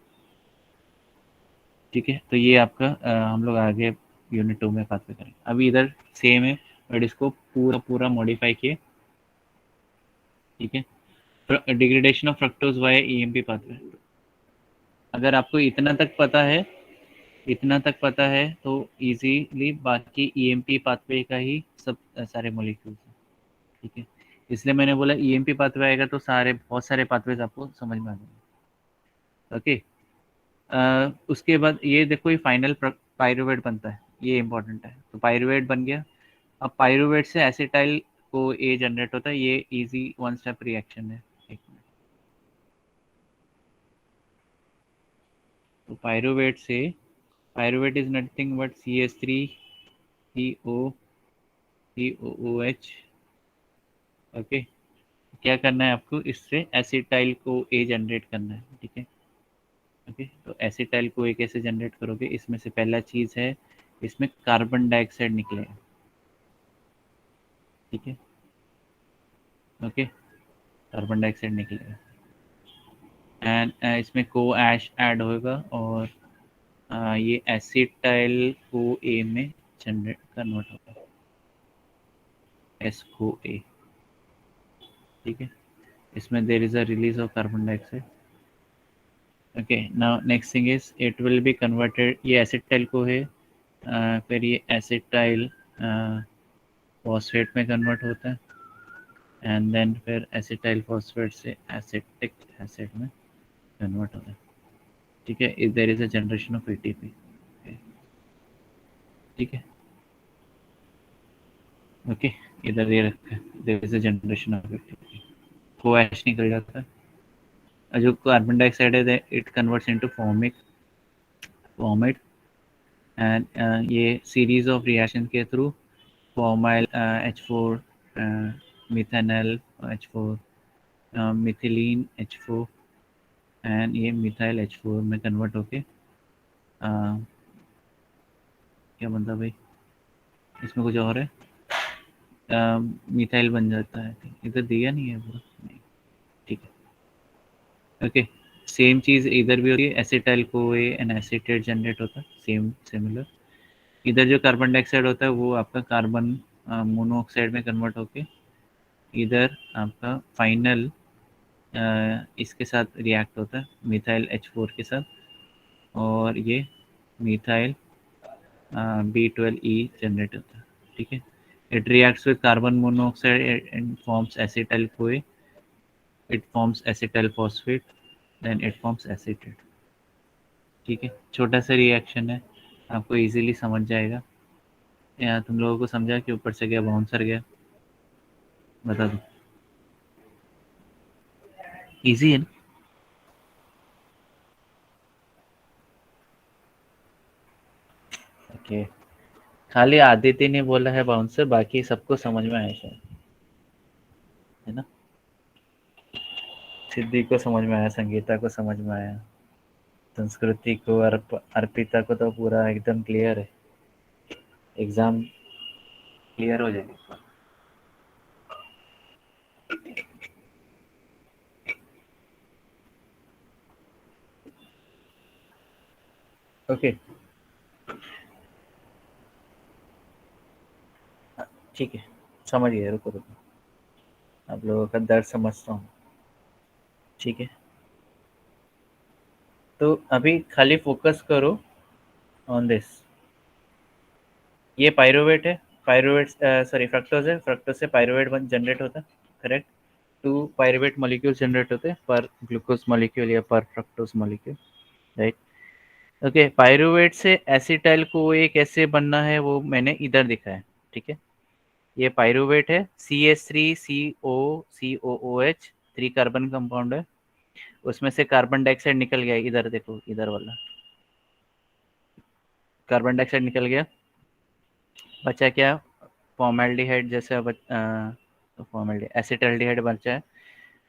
ठीक है, तो ये आपका हम लोग आगे यूनिट 2 में बात करेंगे। अभी इधर सेम है, बट इसको पूरा पूरा मॉडिफाई किए। ठीक है, degradation of fructose via EMP pathway. अगर आपको इतना तक पता है तो इजीली बाकी EMP पाथवे का ही सब सारे मॉलिक्यूल्स हैं। ठीक है, इसलिए मैंने बोला EMP पाथवे आएगा तो सारे बहुत सारे पाथवेज आपको समझ में आ जाएंगे। ओके, उसके बाद ये देखो, ये फाइनल पायरुवेट बनता है, ये इंपॉर्टेंट है। तो पायरुवेट बन गया। अब पायरुवेट से एसिटाइल को ए जनरेट होता है, ये इजी वन स्टेप रिएक्शन है। एक मिनट, तो pyruvate is nothing but CH3COOH। Okay, क्या करना है आपको, इससे एसिटाइल को ए जनरेट करना है। ठीक है, ओके, तो एसिटाइल को ए कैसे जनरेट करोगे, इसमें से पहला चीज है, इसमें कार्बन डाइऑक्साइड निकलेगा। ठीक है, ओके, कार्बन डाइऑक्साइड निकलेगा, एंड इसमें को ऐश ऐड होगा, और ये एसिटाइल को ए में जनरेट कन्वर्ट होगा, एस को ए। ठीक है, इसमें there is a release of carbon dioxide. Okay, now next thing is it will be converted, ये एसिटाइल को है, फिर ये एसिटाइल फॉस्फेट में कन्वर्ट होता है, एंड देन फिर एसिटाइल फॉस्फेट से एसिटिक एसिड में कन्वर्ट होता है। ठीक है, there is a generation of ATP। ठीक है, ओके, इधर ये रखा है, there is a generation of ATP, को ऐश निकल जाता है, जो कार्बन डाइऑक्साइड है it converts into formate, and ये सीरीज ऑफ रिएक्शन के through formyl H4, methanol H4, methylene H4, and ये मिथाइल H4 में कन्वर्ट होके क्या बनता है भाई, इसमें कुछ और है, मिथाइल बन जाता है। इधर दिया नहीं है पूरा, नहीं। ठीक है, ओके, सेम चीज़ इधर भी होती है, acetyl co N acetate generate होता है, सेम सिमिलर। इधर जो कार्बन डाइऑक्साइड होता है वो आपका कार्बन मोनोऑक्साइड में कन्वर्ट होके इधर आपका फाइनल इसके साथ रिएक्ट होता है, मिथाइल H4 के साथ, और ये मिथाइल B12E जनरेट होता है। ठीक है, it reacts with carbon monoxide and forms acetyl CoA, it forms acetyl phosphate, then it forms acetate। ठीक है, छोटा सा रिएक्शन है, आपको इजीली समझ जाएगा। या तुम लोगों को समझा कि ऊपर से गया बाउंसर गया, बता दो, इजी है ना? ओके, खाली आदित्य ने बोला है बाउंसर, बाकी सबको समझ में आया शायद, है ना? सिद्धि को समझ में आया, संगीता को समझ में आया, संस्कृति को, अर्पिता को तो पूरा एकदम क्लियर है, एग्जाम क्लियर हो जाएगी। ओके, ठीक है, समझ गया, रुको रुको, आप लोगों का दर्द समझता हूँ। ठीक है, तो अभी खाली फोकस करो ऑन दिस। ये पायरुवेट है, पायरुवेट सॉरी फ्रक्टोज है, फ्रक्टोज से पायरुवेट जनरेट होता है, करेक्ट। 2 पायरुवेट मॉलिक्यूल जनरेट होते हैं पर ग्लूकोज मॉलिक्यूल या पर fructose molecule, right. Okay, pyruvate से एसिटाइल को एक कैसे बनना है वो मैंने इधर दिखा है, ठीक है। ये पायरुवेट है, CH3CO, 3 कार्बन कंपाउंड है, उसमें से कार्बन डाइऑक्साइड निकल गया, इधर देखो, इधर वाला कार्बन डाइऑक्साइड निकल गया, बचा क्या, फॉर्मेल्डिहाइड जैसा फॉर्मेल्डिहाइड एसिटाल्डिहाइड बचा है।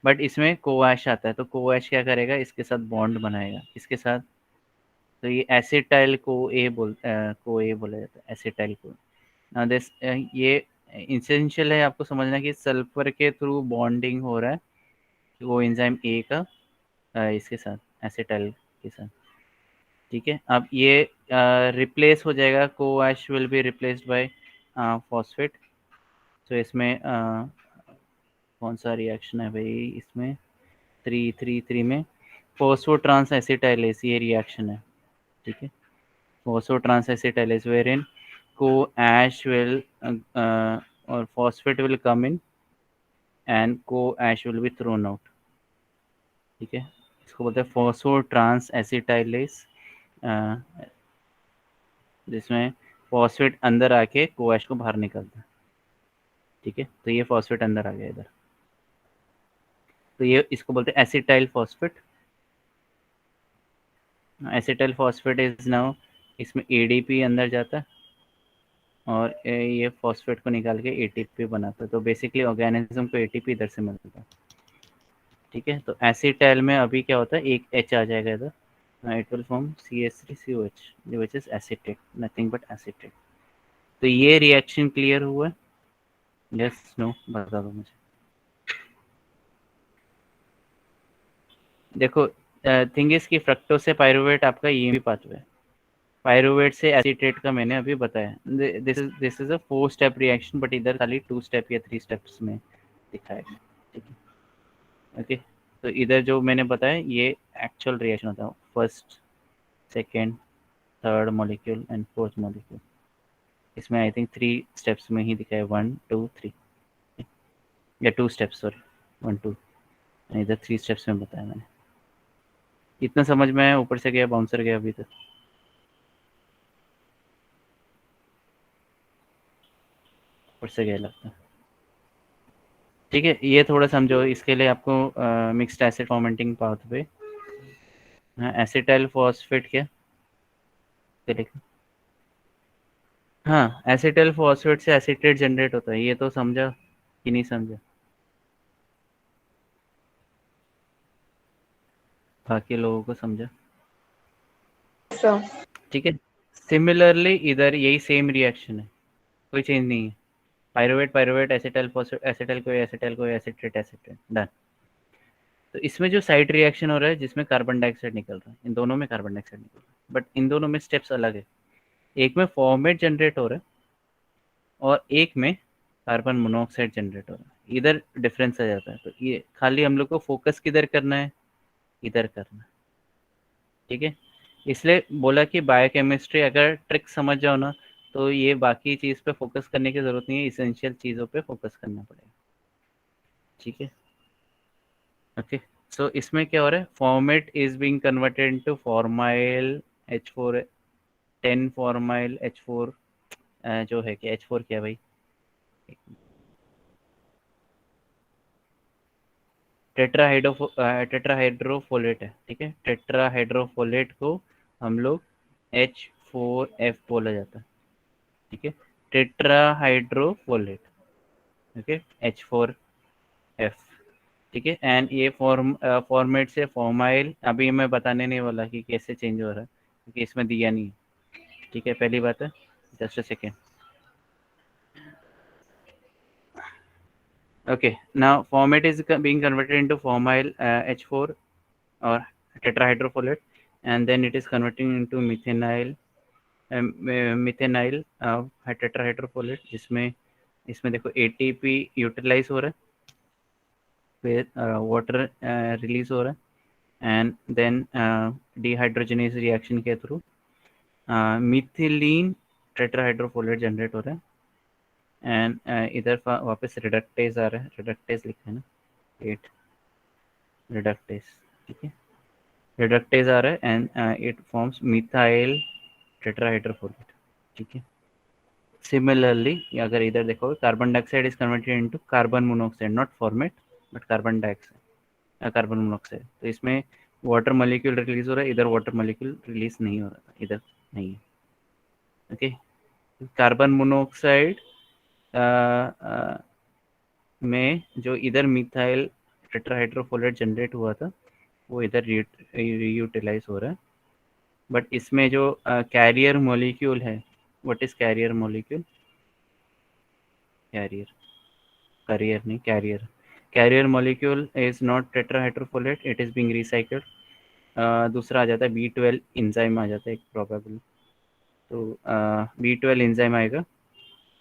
बट इसमें कोएश आता है, तो कोएश क्या करेगा, इसके साथ बॉन्ड बनाएगा, इसके साथ। तो ये एसिटाइल को ए बोला जाता है, एसिटाइल को। नाउ दिस ये इसेंशियल है आपको समझना कि सल्फर के थ्रू बॉन्डिंग हो रहा है वो एंजाइम ए का इसके साथ, एसिटाइल के साथ, ठीक है। अब ये रिप्लेस हो जाएगा, CoASH will be replaced by phosphate. तो इसमें कौन सा रिएक्शन है भाई, इसमें 3 में फॉस्फोट्रांस एसिटाइलेज, ये रिएक्शन है, ठीक है। फॉस्फोट्रांस acetylase wherein co-ash will or phosphate will come in and co-ash will be thrown out, ठीक है। इसको बोलते हैं फॉस्फोट्रांस एसिटाइलेज, जिसमें फॉस्फेट अंदर आके कोएश को बाहर निकलता है, ठीक है। तो ये फॉस्फेट अंदर आ गया इधर, तो ये इसको बोलते हैं acetyl phosphate. Acetyl phosphate is now, इसमें एडीपी अंदर जाता है और ये फॉस्फेट को निकाल के एटीपी बनाता है। तो बेसिकली ऑर्गेनिज्म को एटीपी इधर से मिलता है, ठीक है। तो एसिटाइल में अभी क्या होता है, एक एच आ जाएगा इधर, it will form CH3COH which is acetate, nothing but acetate. तो ये रिएक्शन क्लियर हुआ है, यस नो बता दो मुझे। देखो थिंग इज कि फ्रक्टोज से पायरुवेट आपका ये भी पाथवे है, पायरुवेट से एसीटेट का मैंने अभी बताया। This is a 4 step reaction, but इधर खाली 2 स्टेप या 3 स्टेप्स में दिखाया गया, ठीक है। ओके, तो इधर जो मैंने बताया ये एक्चुअल रिएक्शन होता है, first, second, third molecule and fourth molecule. इसमें आई थिंक 3 स्टेप्स में ही दिखाया, 1 2 3 या 2 स्टेप्स, सॉरी 1 2, इधर 3 स्टेप्स में बताया मैंने। इतना समझ में आया, ऊपर से गया बाउंसर गया अभी तक, ऊपर से गया लगता है, ठीक है। ये थोड़ा समझो, इसके लिए आपको mixed acid fermenting pathway, acetyl phosphate क्या लिखा, हाँ एसिटाइल फॉस्फेट से एसीटेट जनरेट होता है, ये तो समझा कि नहीं समझा, बाकी लोगों को समझा, सर। ठीक है। सिमिलरली इधर यही सेम रिएक्शन है, कोई चेंज नहीं है, pyruvate pyruvate, acetyl phosphate, acetyl co acetate acetate, done. तो इसमें जो साइड रिएक्शन हो रहा है जिसमें कार्बन डाइऑक्साइड निकल रहा है, इन दोनों में कार्बन डाइऑक्साइड निकल रहा है, बट इन दोनों में स्टेप्स अलग है। एक में फॉर्मेट जनरेट हो रहा है और एक में कार्बन मोनोऑक्साइड जनरेट हो रहा है, इधर डिफरेंस आ जाता है। तो ये खाली हम लोग को फोकस किधर करना है, इधर करना है, ठीक है। इसलिए बोला कि बायोकेमिस्ट्री अगर ट्रिक समझ जाओ ना, तो ये बाकी चीज़ पे फोकस करने की ज़रूरत नहीं है, इसेंशियल चीज़ों पे फोकस करना पड़ेगा, ठीक है। ओके, सो इसमें क्या हो रहा है, format is being converted into formyl H4, 10 formyl H4, जो है कि H4 क्या भाई, टेट्राहाइड्रोफोलेट है, ठीक है। टेट्राहाइड्रोफोलेट को हम लोग H4F बोला जाता है, ठीक है। टेट्राहाइड्रोफोलेट, ओके, H4F, ठीक है। एंड ये फॉर्मेट से फॉर्माइल, अभी मैं बताने नहीं वाला कि कैसे चेंज हो रहा है क्योंकि इसमें दिया नहीं है, ठीक है। पहली बात है, just a second, okay, now format is being converted into formyl H4 or tetrahydrofolate, and then it is converting into methanol tetrahydrofolate, जिसमें इसमें देखो ATP यूटिलाइज हो रहा है, फिर वाटर रिलीज हो रहा है, एंड देन डिहाइड्रोजनेज रिएक्शन के थ्रू मिथिलीन टेट्राहाइड्रोफोलेट जनरेट हो रहा है एंड इधर वापस रिडक्टेज आ रहा है, रिडक्टेज लिखा है ना, 8 रिडक्टेज, ठीक है, रिडक्टेज आ रहा है and it forms methyl tetrahydrofolate, ठीक है। सिमिलरली अगर इधर देखो, carbon dioxide is converted into carbon monoxide, not format but carbon dioxide, carbon monoxide. तो इसमें वाटर मॉलिक्यूल रिलीज हो रहा है, इधर वाटर मॉलिक्यूल रिलीज नहीं हो रहा, इधर नहीं है, ओके। कार्बन मोनोऑक्साइड में जो इधर मिथाइल टेट्राहाइड्रोफोलेट जनरेट हुआ था वो इधर रीयूटिलाइज हो रहा है, बट इसमें जो कैरियर मॉलिक्यूल है, what is carrier molecule, carrier, carrier नहीं, carrier, carrier molecule is not tetrahydrofolate, it is being recycled. दूसरा आ जाता है B12 इंजाइम आ जाता है एक प्रोबेबली, तो B12 इंजाइम आएगा,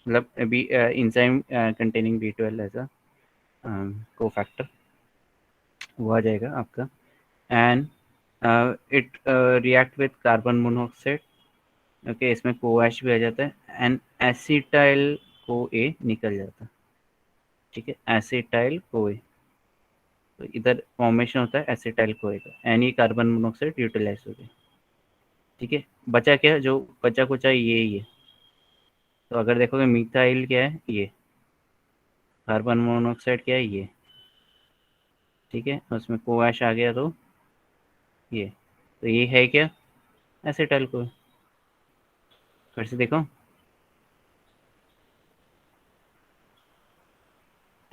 मतलब B enzyme containing B12 as a cofactor, वो आ जाएगा आपका and it react with carbon monoxide, okay, इसमें कोएच भी आ जाता है एंड एसिटाइल को ए निकल जाता है, ठीक है, एसिटाइल को ए। तो इधर फॉर्मेशन होता है एसिटाइल को ए का, एनी कार्बन मोनोऑक्साइड यूटिलाइज हो गया, ठीक है। बचा क्या, जो बचा कुचा ये ही है। तो अगर देखोगे मिथाइल क्या है, ये कार्बन मोनोऑक्साइड क्या है, ये, ठीक है, उसमें कोएच आ गया तो ये, तो ये है क्या, एसिटाइल को। फिर से देखो,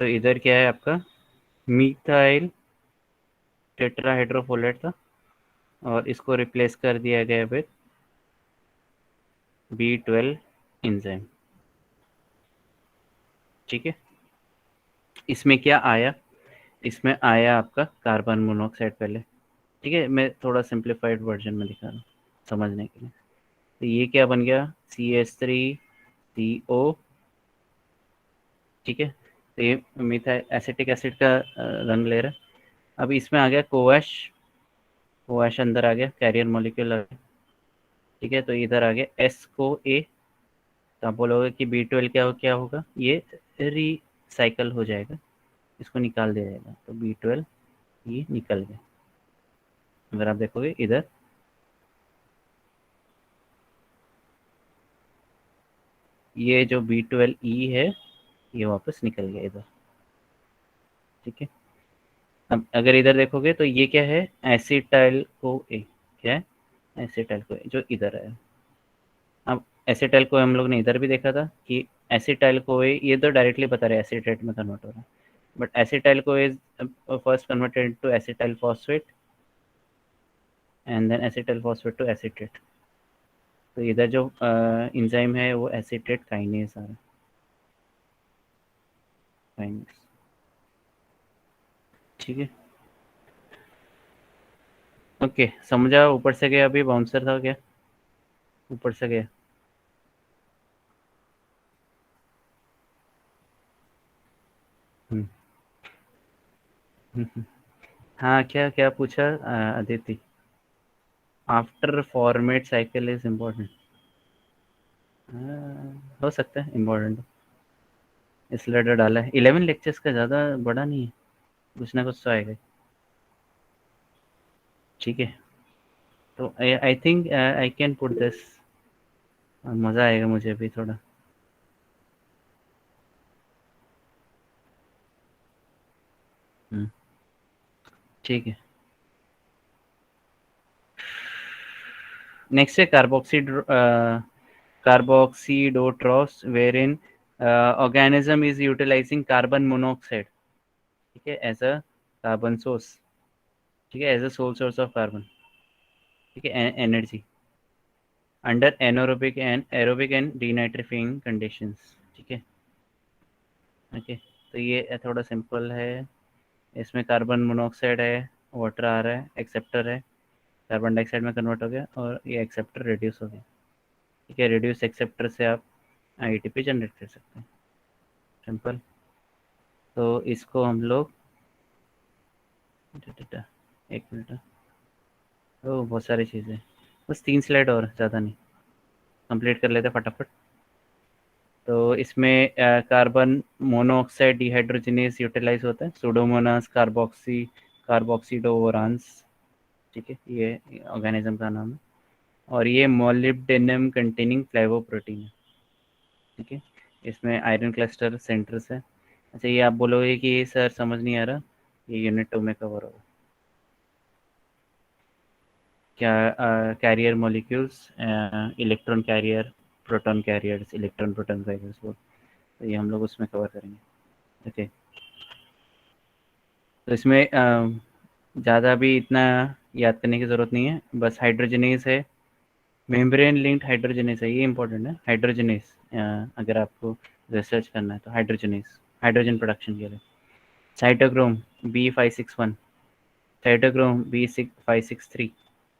तो इधर क्या है आपका, मिथाइल टेट्राहाइड्रोफोलेट था और इसको रिप्लेस कर दिया गया विद B12 एंजाइम, ठीक है। इसमें क्या आया, इसमें आया आपका कार्बन मोनोऑक्साइड पहले, ठीक है, मैं थोड़ा सिंप्लीफाइड वर्जन में दिखा रहा हूँ समझने के लिए। तो ये क्या बन गया, CH3CO, ठीक है। तो ये मिथाइल एसिटिक एसिड का रंग ले रहा है। अब इसमें आ गया कोएच, कोएच अंदर आ गया, कैरियर मॉलिक्यूल आ गया, ठीक है। तो इधर आ गया एस को ए, तो आप बोलोगे कि B12 क्या होगा, ये रिसाइकल हो जाएगा, इसको निकाल दिया जाएगा, तो B12 ये निकल गया। अगर आप देखोगे इधर, ये जो B12E है ये वापस निकल गया इधर, ठीक है। अब अगर इधर देखोगे तो ये क्या है, एसिटाइल को ए, क्या है, एसिटाइल को ए जो इधर है। अब एसिटाइल को हम लोग ने इधर भी देखा था कि एसिटाइल को ए ये तो डायरेक्टली बता रहे हैं एसीटेट में कन्वर्ट हो रहा है, बट एसिटाइल को is first converted to acetyl phosphate and then acetyl phosphate to acetate. तो इधर जो इंजाइम है वो एसीटेट काइनेज आ रहा है, काइनेज, ठीक है, ओके। समझा, ऊपर से गया, अभी बाउंसर था क्या, ऊपर से गया। हम्म, हाँ, क्या क्या पूछा Aditi, after format cycle is important, हो सकता है इम्पोर्टेंट, इसलिए तो डाला है। 11 लेक्चर्स का ज़्यादा बड़ा नहीं है, कुछ ना कुछ तो आएगा, ठीक है। तो I think I can put this, मज़ा आएगा मुझे भी थोड़ा। हम्म, ठीक है। नेक्स्ट है carboxydotrophs where in organism is utilizing carbon monoxide, ठीक है, एज अ कार्बन सोर्स, ठीक है, as a sole source of carbon, ठीक है, energy under aerobic and denitrifying conditions, ठीक है, ओके। तो ये थोड़ा सिंपल है, इसमें कार्बन मोनोऑक्साइड है, वाटर आ रहा है, एक्सेप्टर है, कार्बन डाइऑक्साइड में कन्वर्ट हो गया और ये एक्सेप्टर रिड्यूस हो गया, ठीक है। रिड्यूस एक्सेप्टर से आप आईटीपी जनरेट कर सकते हैं, सिंपल। तो इसको हम लोग, एक मिनट, ओ बहुत सारी चीज़ें, बस 3 स्लाइड और, ज़्यादा नहीं। कंप्लीट कर लेते फटाफट। तो इसमें कार्बन मोनोऑक्साइड डिहाइड्रोजिनेज यूटिलाइज होता है, सूडोमोनास कार्बोक्सीडोरांस, ठीक है, ये ऑर्गेनिज्म का नाम है। और ये मोलिब्डेनम कंटेनिंग फ्लेवोप्रोटीन है, ठीक है। इसमें आयरन क्लस्टर सेंटर्स है। अच्छा, ये आप बोलोगे कि सर समझ नहीं आ रहा, ये यूनिट 2 में कवर होगा। क्या carrier molecules, electron carrier, proton carriers, electron proton carriers, वो तो ये हम लोग उसमें कवर करेंगे, ओके। तो इसमें ज़्यादा भी इतना याद करने की ज़रूरत नहीं है, बस हाइड्रोजनेज है, मेम्ब्रेन लिंक्ड हाइड्रोजनेज है, ये इंपॉर्टेंट है। हाइड्रोजनेज अगर आपको रिसर्च करना है तो हाइड्रोजनेज हाइड्रोजन प्रोडक्शन के लिए। Cytochrome B561, cytochrome B6563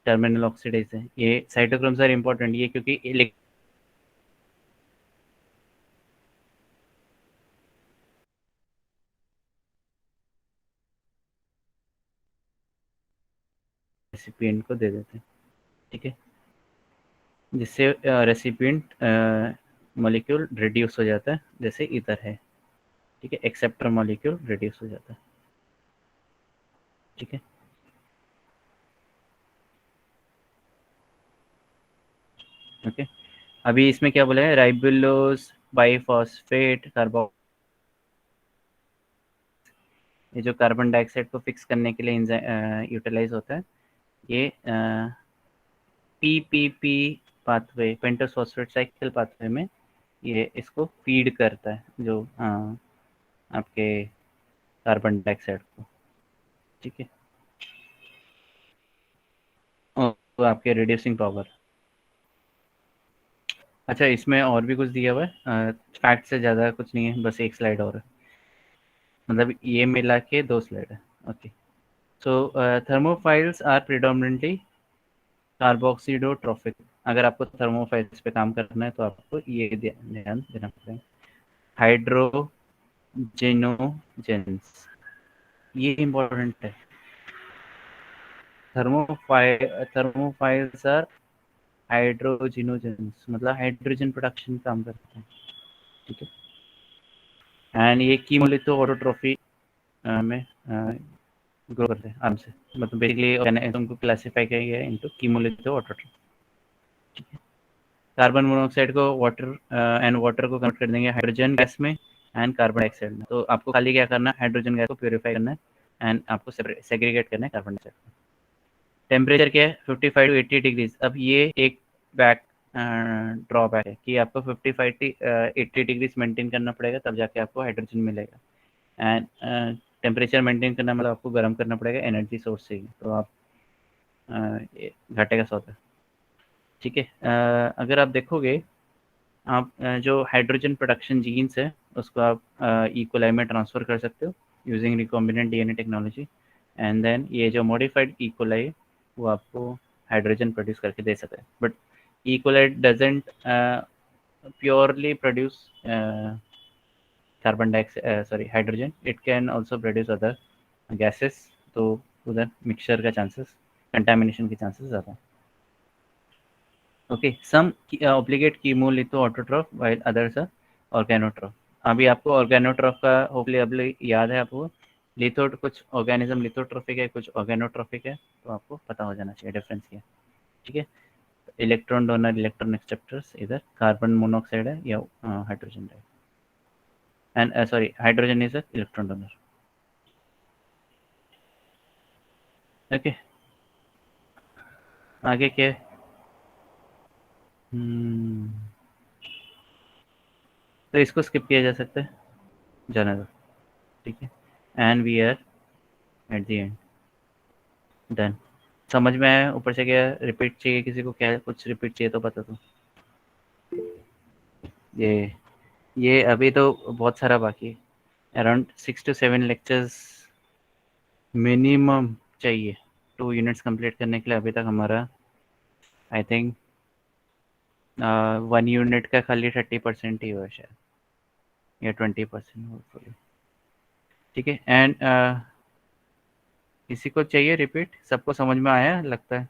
terminal oxidase है। ये साइटोक्रोम सर इंपॉर्टेंट, ये क्योंकि रेसिपिएंट को दे देते हैं, ठीक है, जिससे रेसिपिएंट मॉलिक्यूल रिड्यूस हो जाता है, जैसे इधर है, ठीक है, एक्सेप्टर मॉलिक्यूल रिड्यूस हो जाता है, ठीक है। ओके, अभी इसमें क्या बोला है, राइबुलोज बाइफॉस्फेट कार्बो, ये जो कार्बन डाइऑक्साइड को फिक्स करने के लिए यूटिलाइज होता है, ये PPP pathway, pentose phosphate cycle pathway में ये इसको फीड करता है, जो आपके कार्बन डाइऑक्साइड को, ठीक है, और तो आपके रिड्यूसिंग पावर। अच्छा, इसमें और भी कुछ दिया हुआ है, फैक्ट से ज़्यादा कुछ नहीं है, बस एक स्लाइड और है, मतलब ये मिला के 2 स्लाइड है, okay. So thermophiles are predominantly carboxydotrophic. अगर आपको थर्मोफाइल्स पे काम करना है तो आपको ये ध्यान देना पड़ेगा। हाइड्रोजिनोजेंस, ये इम्पोर्टेंट है। थर्मोफाइल्स आर हाइड्रोजिनोजेंस, मतलब हाइड्रोजन प्रोडक्शन काम करते हैं, ठीक है। एंड ये कीमोलिथो ऑटोट्रॉफी में ग्रो करते हैं आराम से, मतलब बेसिकली ऑर्गेनिज्म को क्लासिफाई किया गया है इनटू कीमोलिथो ऑटोट्रॉफी, ठीक है। कार्बन मोनोऑक्साइड को वाटर एंड वाटर को कन्वर्ट कर देंगे हाइड्रोजन गैस में एंड कार्बन डाइऑक्साइड में। तो आपको खाली क्या करना है, हाइड्रोजन गैस को प्योरीफाई करना है एंड आपको सेग्रीगेट करना है कार्बन डाइऑक्साइड को। टेम्परेचर क्या है, 55 टू 80 डिग्रीज। अब ये एक बैक ड्रॉबैक है कि आपको 55 टू 80 डिग्रीज मेंटेन करना पड़ेगा, तब जाके आपको हाइड्रोजन मिलेगा। एंड टेम्परेचर मेंटेन करना मतलब आपको गर्म करना पड़ेगा एनर्जी सोर्स से ही, तो आप घाटे का सौदा, ठीक है। अगर आप देखोगे, आप जो हाइड्रोजन प्रोडक्शन जीन्स है उसको आप इकोलाई में ट्रांसफ़र कर सकते हो using recombinant DNA technology, and then ये जो मॉडिफाइड इकोलाई वो आपको हाइड्रोजन प्रोड्यूस करके दे सकता है। But E coli doesn't purely produce carbon dioxide, sorry hydrogen, it can also produce other gases, तो उधर मिक्सचर का चांसेस, कंटामिनेशन के चांसेस ज़्यादा है। Okay, some obligate chemolithoautotroph while others are organotroph. अभी आपको ऑर्गेनोट्रॉफ का होपफुली अभी याद है आपको, लिथो कुछ ऑर्गेनिज्म लिथोट्रोफिक है, कुछ ऑर्गेनोट्रोफिक है, तो आपको पता हो जाना चाहिए डिफरेंस क्या है, ठीक है। इलेक्ट्रॉन डोनर, इलेक्ट्रॉन एक्सेप्टर्स, इधर कार्बन मोनोऑक्साइड है या हाइड्रोजन है, and sorry hydrogen is a electron donor, okay. आगे क्या है, hmm, तो इसको स्किप किया जा सकता है, जाने दो, ठीक है। And we are at the end, done. समझ में आया, ऊपर से क्या रिपीट चाहिए, किसी को क्या कुछ रिपीट चाहिए तो बता दो। ये ये अभी तो बहुत सारा बाकी है, अराउंड 6 to 7 लेक्चर्स मिनिमम चाहिए 2 यूनिट्स कंप्लीट करने के लिए। अभी तक हमारा आई थिंक 1 यूनिट का खाली 30% ही हुआ शायद, या 20% होपफुली, ठीक है। एंड किसी को चाहिए रिपीट, सबको समझ में आया लगता है।